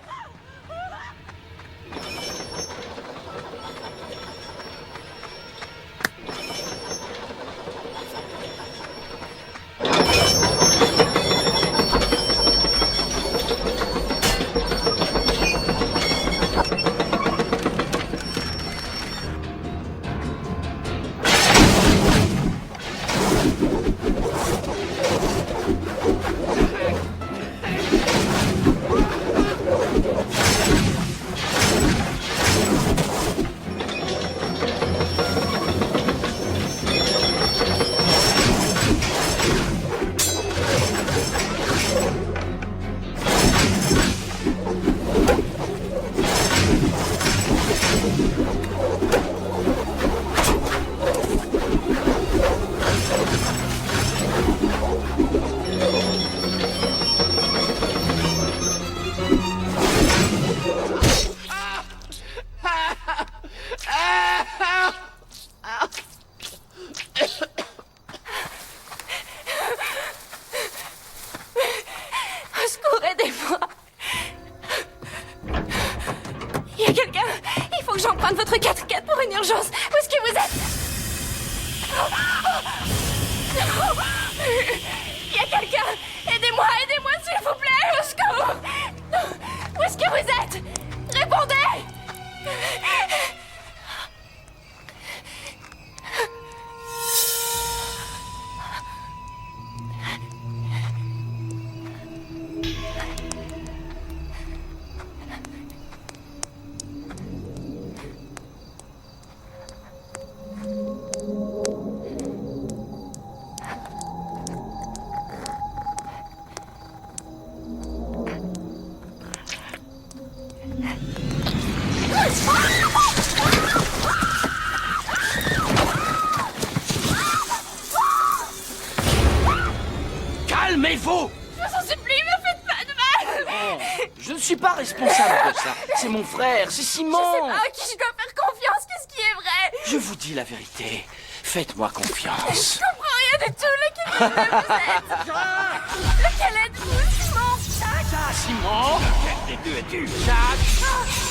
Au secours, aidez-moi! Il y a quelqu'un! Il faut que j'emprunte votre 4x4 pour une urgence! Où est-ce que vous êtes? Il y a quelqu'un! Aidez-moi, aidez-moi, s'il vous plaît! Au secours! Où est-ce que vous êtes? Répondez! Calmez-vous! Je vous en supplie, me faites pas de mal! Oh, je ne suis pas responsable de ça. C'est mon frère, c'est Simon. Je sais pas à qui je dois faire confiance, qu'est-ce qui est vrai? Je vous dis la vérité. Faites-moi confiance. Je comprends rien du tout, lequel vous êtes? Lequel êtes-vous, Simon? Jacques, Simon. Lequel des deux es-tu? Jacques.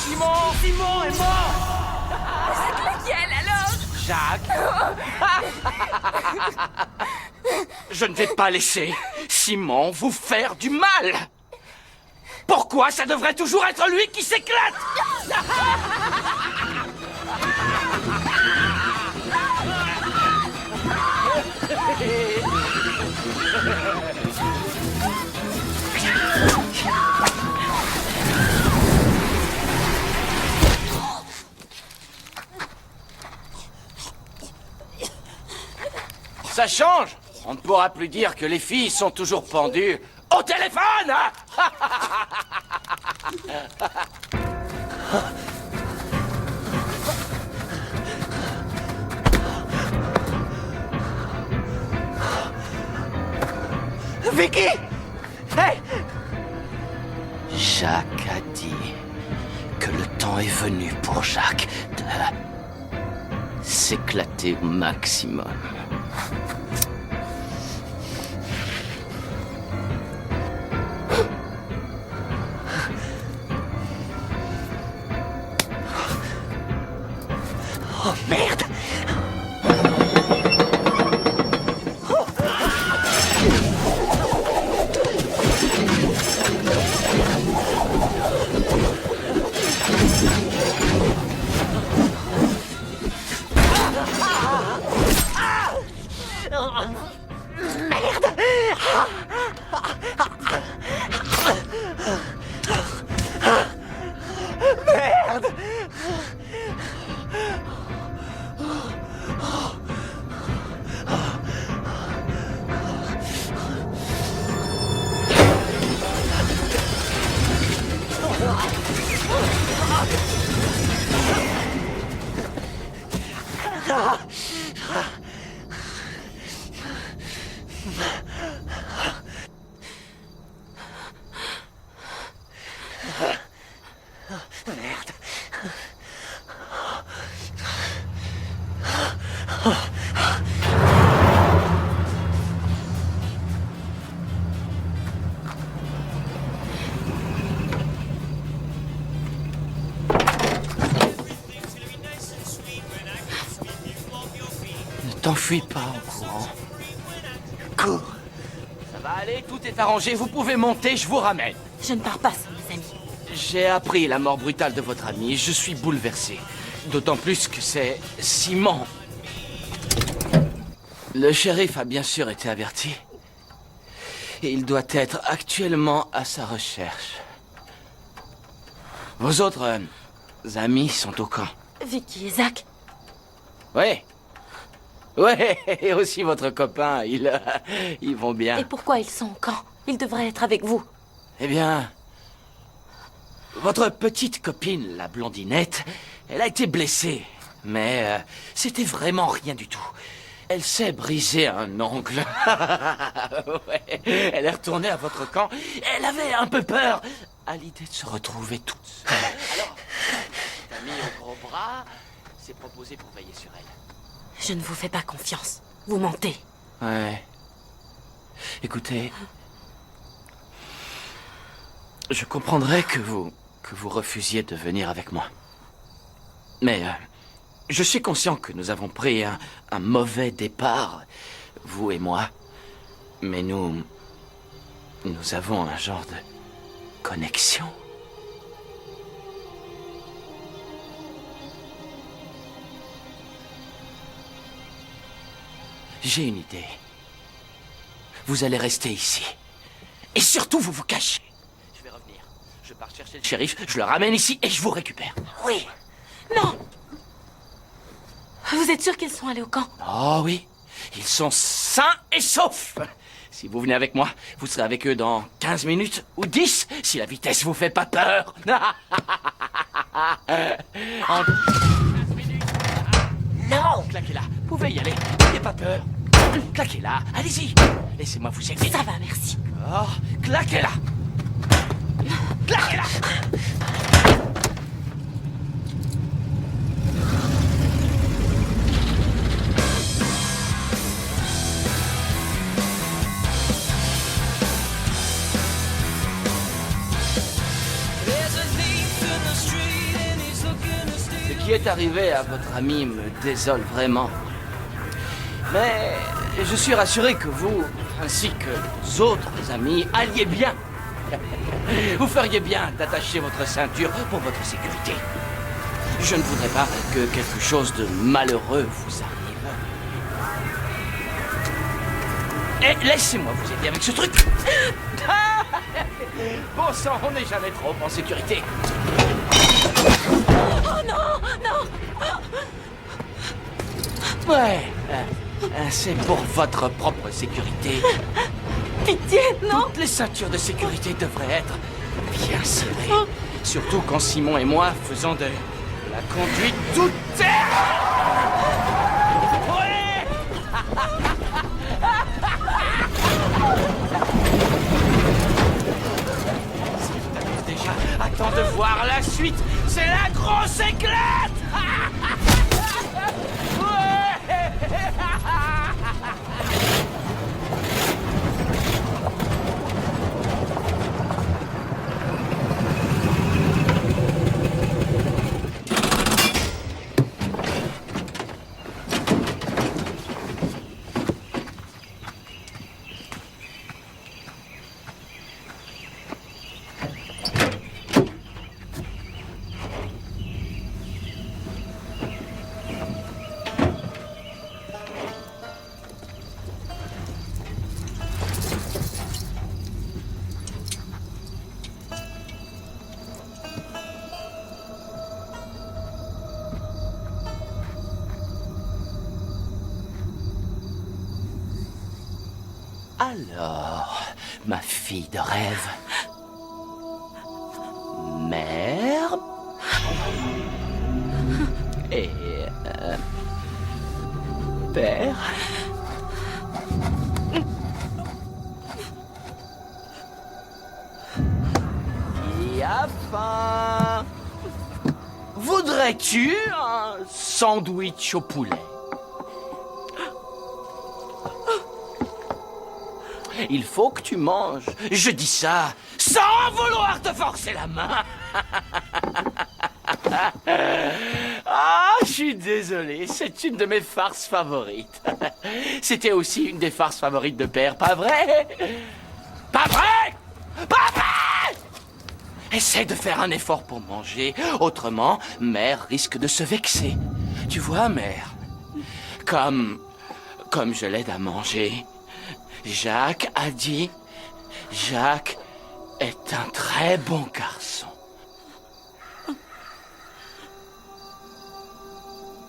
Simon est mort. Vous êtes lequel alors? Jacques. Je ne vais pas laisser Simon vous faire du mal. Pourquoi ça devrait toujours être lui qui s'éclate? Ça change. On ne pourra plus dire que les filles sont toujours pendues au téléphone. Vicky! Hey! Jacques a dit que le temps est venu pour Jacques de s'éclater au maximum. Oh merde! Merde. Ne t'enfuis pas en courant. Cours. Ça va aller, tout est arrangé, vous pouvez monter, je vous ramène. Je ne pars pas sans mes amis. J'ai appris la mort brutale de votre ami, je suis bouleversé. D'autant plus que c'est Simon. Le shérif a bien sûr été averti. Et il doit être actuellement à sa recherche. Vos autres amis sont au camp. Vicky et Zach. Oui. Ouais, et aussi votre copain, ils vont bien. Et pourquoi ils sont au camp? Ils devraient être avec vous. Eh bien, votre petite copine, la blondinette, elle a été blessée. Mais c'était vraiment rien du tout. Elle s'est brisé un ongle. Ouais, elle est retournée à votre camp. Elle avait un peu peur à l'idée de se retrouver toute seule. Alors, votre amie au gros bras s'est proposé pour veiller sur elle. Je ne vous fais pas confiance. Vous mentez. Ouais. Écoutez, je comprendrais que vous refusiez de venir avec moi. Mais je suis conscient que nous avons pris un mauvais départ, vous et moi. Mais nous avons un genre de connexion. J'ai une idée. Vous allez rester ici. Et surtout, vous vous cachez. Je vais revenir. Je pars chercher le shérif, je le ramène ici et je vous récupère. Oui. Non. Vous êtes sûr qu'ils sont allés au camp? Oh oui. Ils sont sains et saufs. Si vous venez avec moi, vous serez avec eux dans 15 minutes ou 10, si la vitesse vous fait pas peur. En 15 minutes. Non. Claquez-la. Vous pouvez y aller. N'ayez pas peur. Claquez-la. Allez-y. Laissez-moi vous aider. Ça va, merci. Oh, claquez-la. Claquez-la. Ce qui est arrivé à votre ami me désole vraiment. Mais je suis rassuré que vous, ainsi que vos autres amis, alliez bien. Vous feriez bien d'attacher votre ceinture pour votre sécurité. Je ne voudrais pas que quelque chose de malheureux vous arrive. Et laissez-moi vous aider avec ce truc. Bon sang, on n'est jamais trop en sécurité. Oh non, non. Ouais, c'est pour votre propre sécurité. Pitié, non. Toutes les ceintures de sécurité devraient être bien serrées. Surtout quand Simon et moi faisons de la conduite toute terre. Ouais. Si vous t'amusez déjà, attends de voir la suite. C'est la grosse éclate. Alors, ma fille de rêve. Mère. Et... père. Voudrais-tu un sandwich au poulet? Il faut que tu manges. Je dis ça sans vouloir te forcer la main. Ah, je suis désolé, c'est une de mes farces favorites. C'était aussi une des farces favorites de Père, pas vrai? Pas vrai? Pas vrai? Essaie de faire un effort pour manger, autrement, Mère risque de se vexer. Tu vois, Mère, comme je l'aide à manger, Jacques a dit, Jacques est un très bon garçon.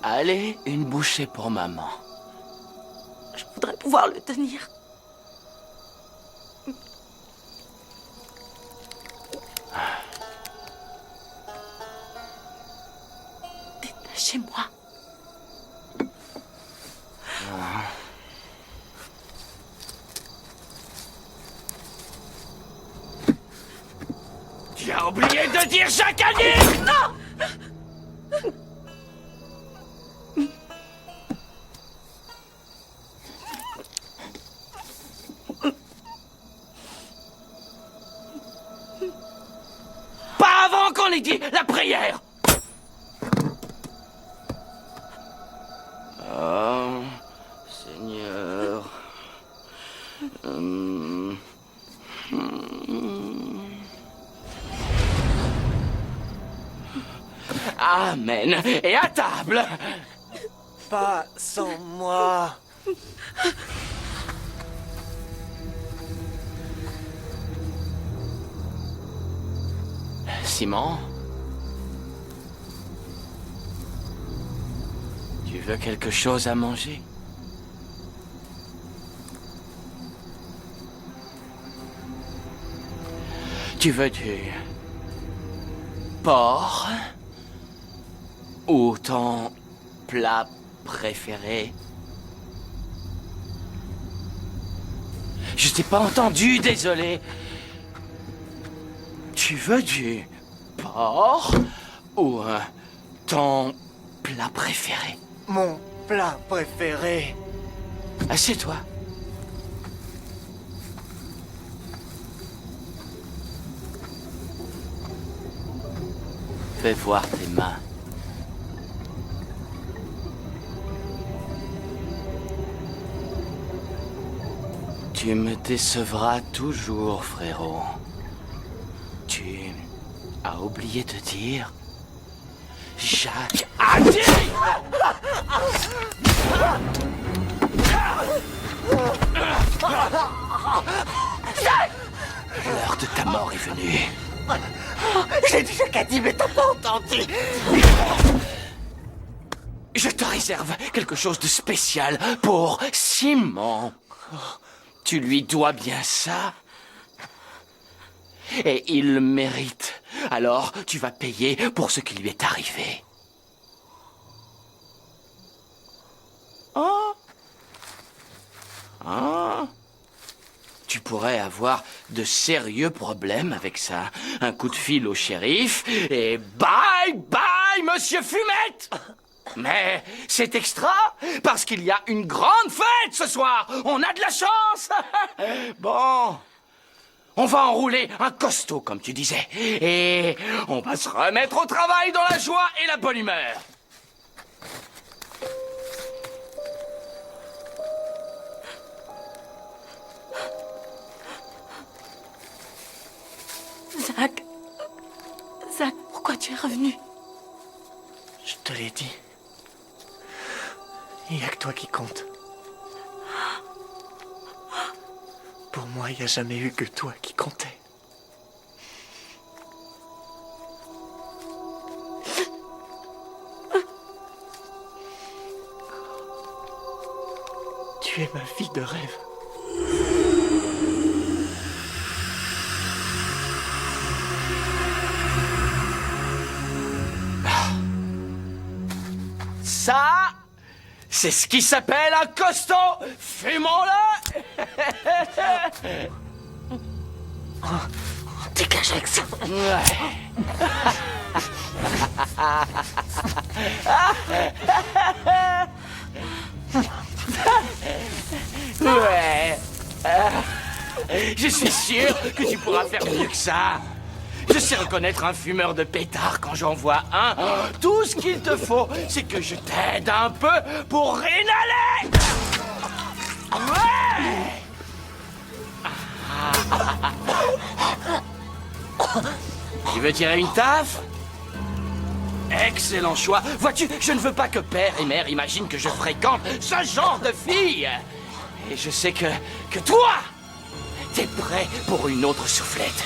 Allez, une bouchée pour maman. Je voudrais pouvoir le tenir. Détachez-moi. Tu as oublié de dire Jacques a dit! Non! Pas avant qu'on ait dit la prière! Oh, Seigneur. Amen. Et à table. Pas sans moi. Simon? Tu veux quelque chose à manger? Tu veux du porc? Ou ton plat préféré? Je t'ai pas entendu, désolé. Tu veux du porc ou ton plat préféré? Mon plat préféré. Assieds-toi. Fais voir tes mains. Tu me décevras toujours, frérot. Tu as oublié de dire... Jacques a dit... L'heure de ta mort est venue. J'ai dit Jacques a dit, mais t'as pas entendu. Je te réserve quelque chose de spécial pour Simon. Tu lui dois bien ça. Et il le mérite. Alors, tu vas payer pour ce qui lui est arrivé. Oh. Ah. Tu pourrais avoir de sérieux problèmes avec ça. Un coup de fil au shérif et bye bye, monsieur Fumette. Mais c'est extra, parce qu'il y a une grande fête ce soir. On a de la chance. Bon, on va enrouler un costaud, comme tu disais. Et on va se remettre au travail dans la joie et la bonne humeur. Zach. Zach, pourquoi tu es revenu? Je te l'ai dit. Il n'y a que toi qui compte. Pour moi, il n'y a jamais eu que toi qui comptais. Tu es ma fille de rêve. Ça, c'est ce qui s'appelle un costaud. Fumons-le. Dégage avec ça. Ouais. Ouais. Je suis sûr que tu pourras faire mieux que ça. Je sais reconnaître un fumeur de pétard quand j'en vois un. Tout ce qu'il te faut, c'est que je t'aide un peu pour inhaler. Ouais. Tu veux tirer une taffe? Excellent choix. Vois-tu, je ne veux pas que père et mère imaginent que je fréquente ce genre de fille. Et je sais que toi, t'es prêt pour une autre soufflette.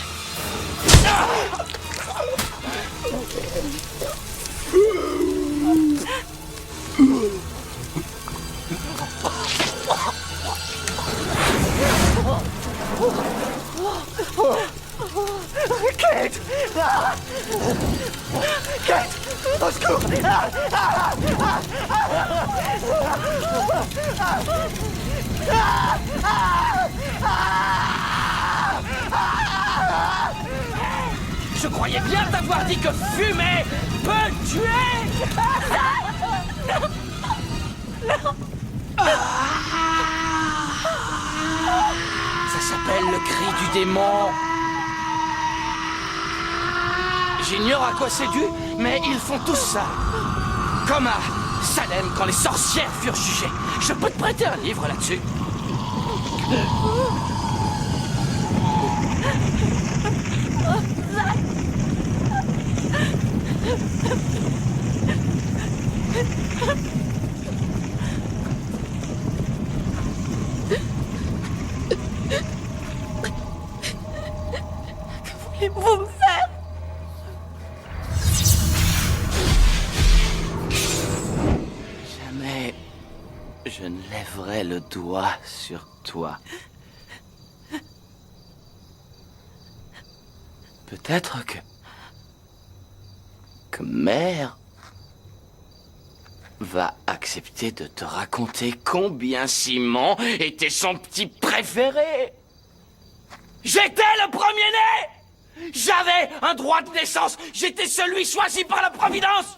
Kate! Kate! Au secours! Je croyais bien t'avoir dit que fumer peut tuer. Ça s'appelle le cri du démon. J'ignore à quoi c'est dû, mais ils font tous ça. Comme à Salem quand les sorcières furent jugées. Je peux te prêter un livre là-dessus. Que voulez-vous me faire? Jamais je ne lèverai le doigt sur toi. Peut-être que mère va accepter de te raconter combien Simon était son petit préféré. J'étais le premier-né! J'avais un droit de naissance! J'étais celui choisi par la Providence!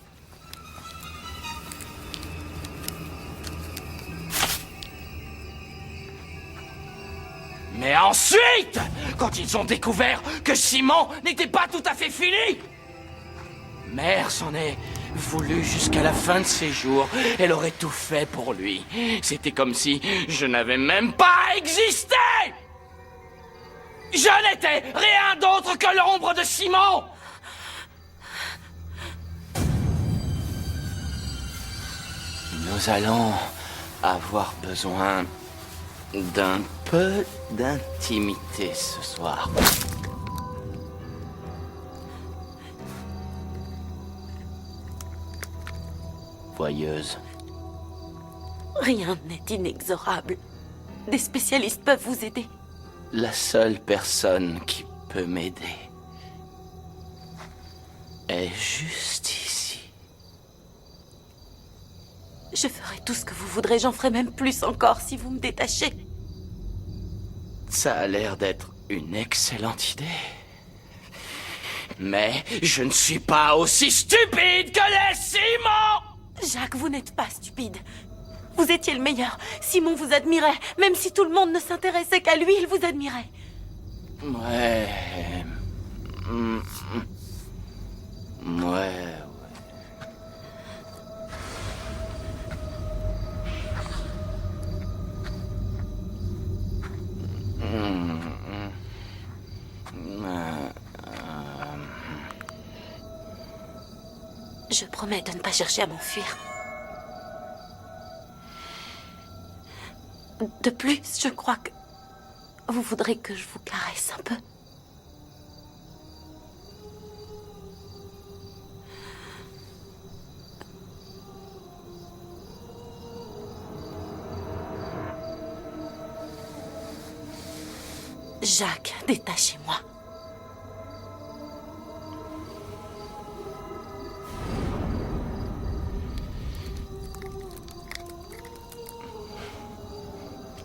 Mais ensuite, quand ils ont découvert que Simon n'était pas tout à fait fini, mère s'en est voulu jusqu'à la fin de ses jours. Elle aurait tout fait pour lui. C'était comme si je n'avais même pas existé. Je n'étais rien d'autre que l'ombre de Simon. Nous allons avoir besoin d'un peu d'intimité ce soir. Voyeuse. Rien n'est inexorable. Des spécialistes peuvent vous aider. La seule personne qui peut m'aider est juste ici. Je ferai tout ce que vous voudrez, j'en ferai même plus encore si vous me détachez. Ça a l'air d'être une excellente idée. Mais je ne suis pas aussi stupide que les Simon! Jacques, vous n'êtes pas stupide. Vous étiez le meilleur. Simon vous admirait. Même si tout le monde ne s'intéressait qu'à lui, il vous admirait. Ouais. Ouais. Je promets de ne pas chercher à m'enfuir. De plus, je crois que vous voudrez que je vous caresse un peu. Jacques, détachez-moi.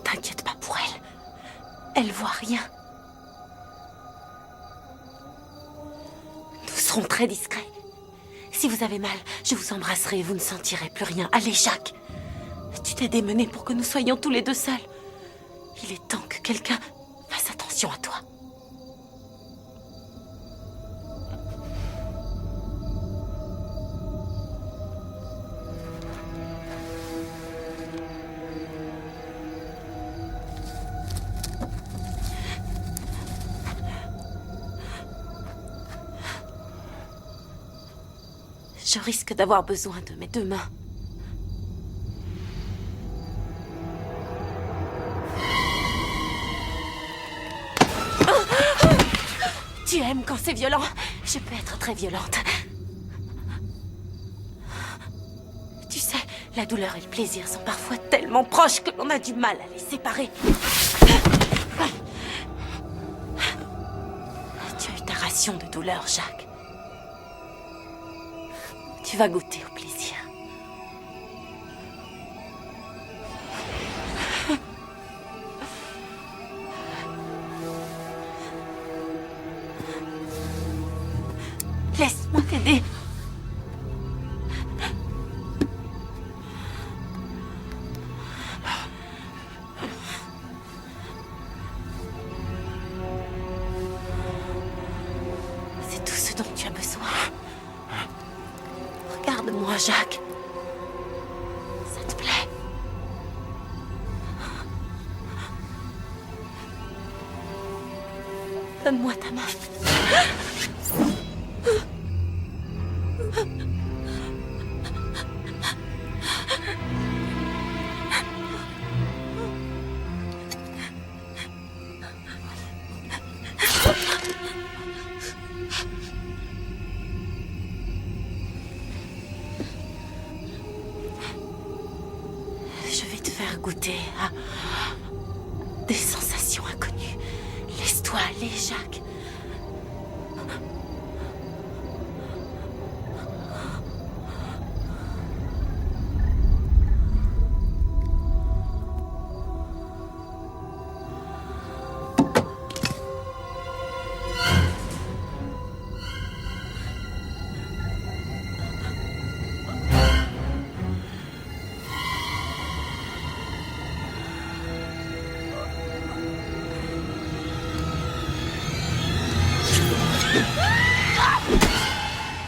T'inquiète pas pour elle. Elle voit rien. Nous serons très discrets. Si vous avez mal, je vous embrasserai et vous ne sentirez plus rien. Allez, Jacques. Tu t'es démené pour que nous soyons tous les deux seuls. Il est temps que quelqu'un fasse attention à toi. Je risque d'avoir besoin de mes deux mains. Tu aimes quand c'est violent? Je peux être très violente. Tu sais, la douleur et le plaisir sont parfois tellement proches que l'on a du mal à les séparer. Tu as eu ta ration de douleur, Jacques. Tu vas goûter au plaisir. Laisse-moi t'aider. C'est tout ce dont tu as besoin. Regarde-moi, Jacques. Ça te plaît? Donne-moi ta main. Je vais te faire goûter à des sensations inconnues. Laisse-toi aller, Jacques.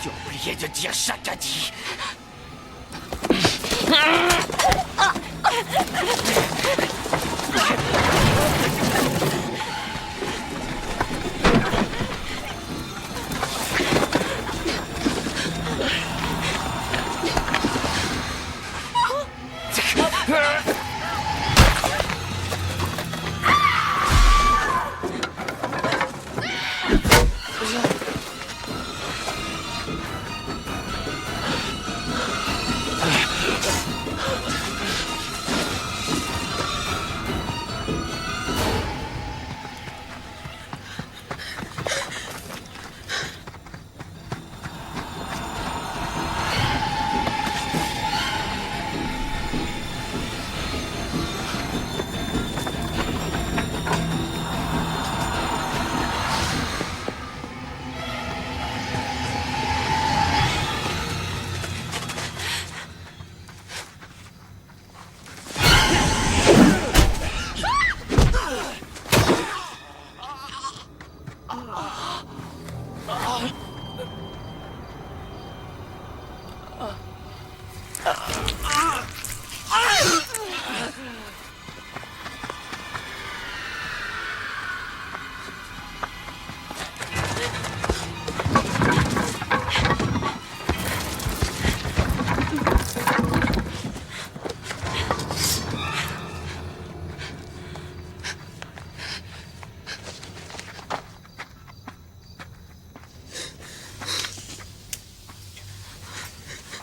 Tu as oublié de dire Jacques a dit.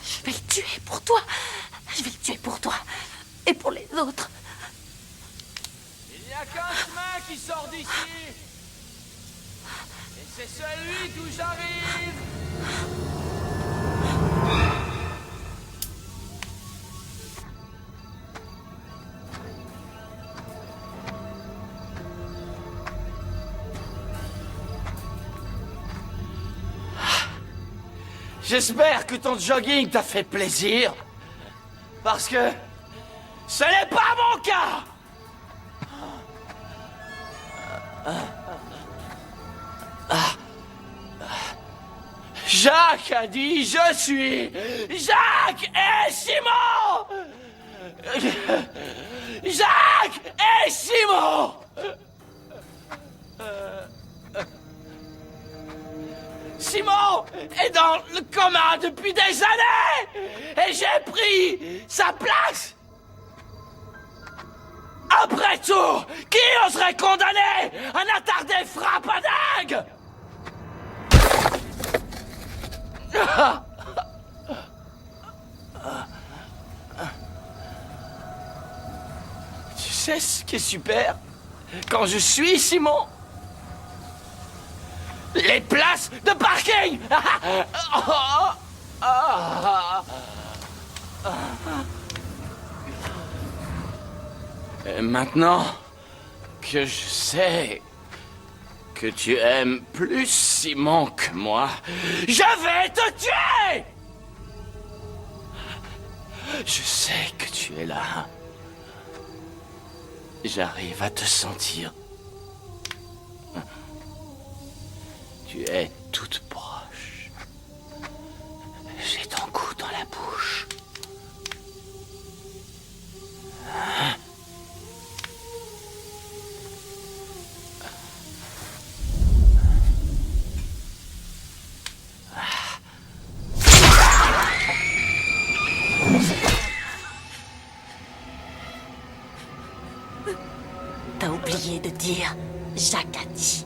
Je vais le tuer pour toi. Je vais le tuer pour toi. Et pour les autres. Il n'y a qu'un chemin qui sort d'ici. Et c'est celui d'où j'arrive. J'espère que ton jogging t'a fait plaisir. Parce que ce n'est pas mon cas. Jacques a dit je suis Jacques et Simon. Jacques et Simon. Simon est dans le coma depuis des années et j'ai pris sa place. Après tout, qui oserait condamner un attardé frappadingue? Tu sais ce qui est super? Quand je suis Simon, les places de parking. Et maintenant que je sais que tu aimes plus Simon que moi, je vais te tuer! Je sais que tu es là. J'arrive à te sentir. Tu es toute proche. J'ai ton goût dans la bouche. T'as oublié de dire Jacques a dit.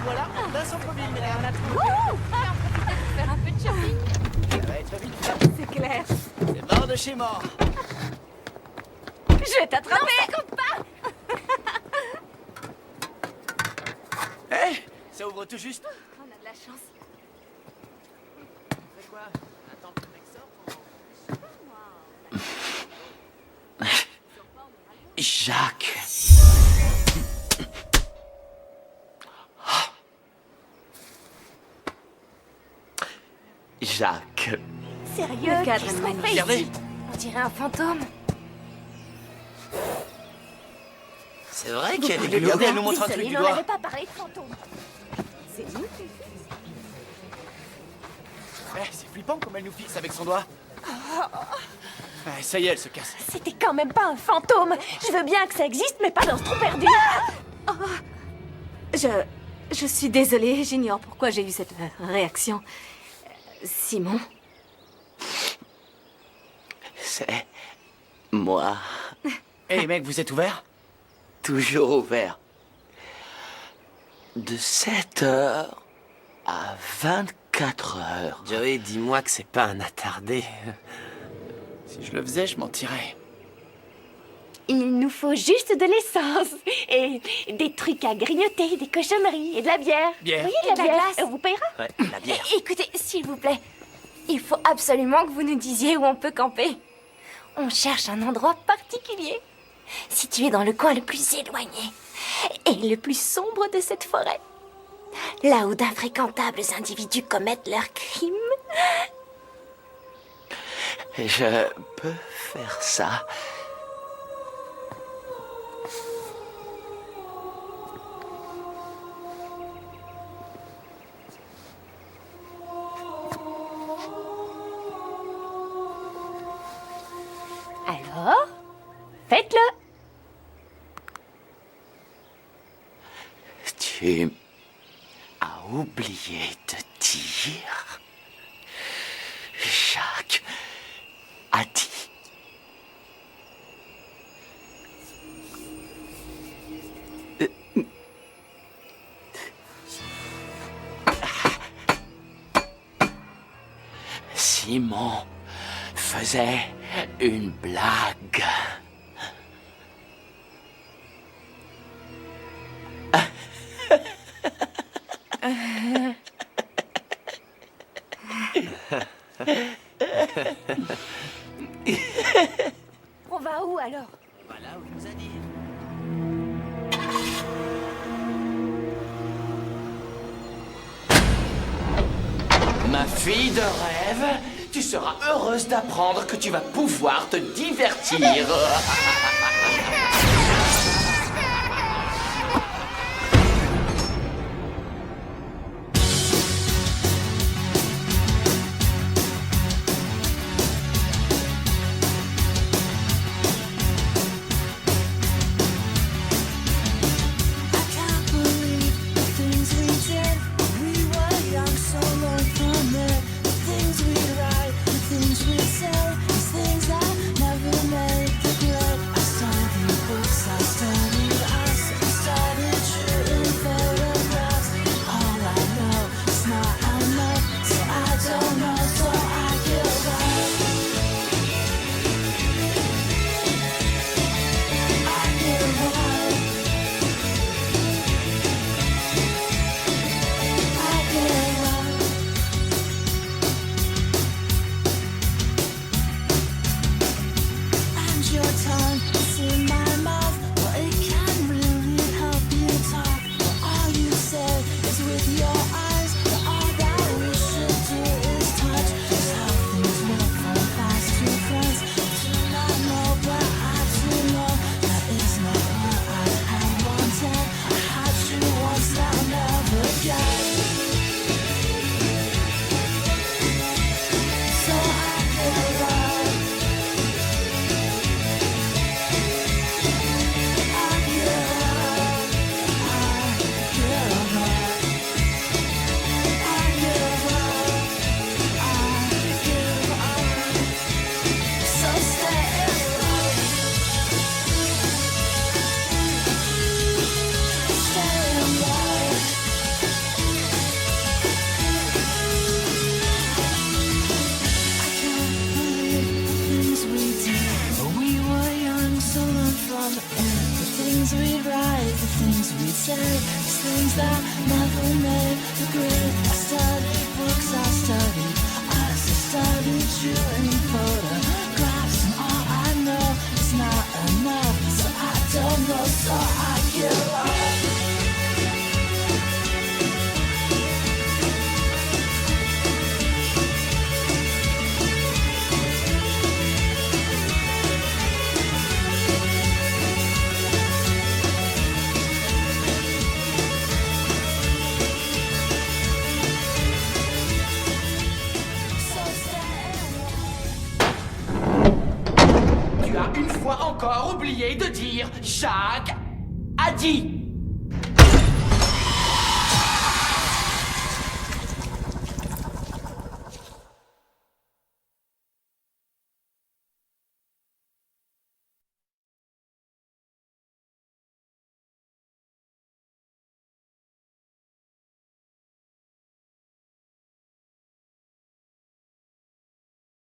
Voilà, on va centre-ville, mesdames. Faire un peu de shopping. Ça va être vite. C'est clair. C'est mort de chez mort. Je vais t'attraper. Non, ça compte pas. Hé, ça ouvre tout juste. On a de la chance. C'est quoi? Attends que le mec sorte. Jacques. Jacques. Sérieux, Le cadre qu'est-ce est qu'on fait magnifique. Regardez. ici? On dirait un fantôme. C'est vrai qu'il y a des Regardez, elle nous montre un Désolée, truc du on doigt. n'avait pas parlé de fantôme. C'est nous. C'est flippant comme elle nous fixe avec son doigt. Ça y est, elle se casse. C'était quand même pas un fantôme. Je veux bien que ça existe, mais pas dans ce trou perdu. Je suis désolée, j'ignore pourquoi j'ai eu cette réaction. Simon, C'est moi. Hé mec, vous êtes ouvert? Toujours ouvert. De 7h à 24h. Joey, dis-moi que c'est pas un attardé. Si je le faisais, je mentirais. il nous faut juste de l'essence et des trucs à grignoter, des cochonneries et de la bière. Bière. Oui, Et de la glace. Vous payera? Ouais, la bière. Écoutez, s'il vous plaît, il faut absolument que vous nous disiez où on peut camper. On cherche un endroit particulier, situé dans le coin le plus éloigné et le plus sombre de cette forêt. Là où d'infréquentables individus commettent leurs crimes. Je peux faire ça. Alors, faites-le. Tu as oublié de dire, Jacques Simon faisait une blague. On va où alors? On va là où il nous a dit. Ma fille de rêve, tu seras heureuse d'apprendre que tu vas pouvoir te divertir. Tu as une fois encore oublié de dire Jacques a dit.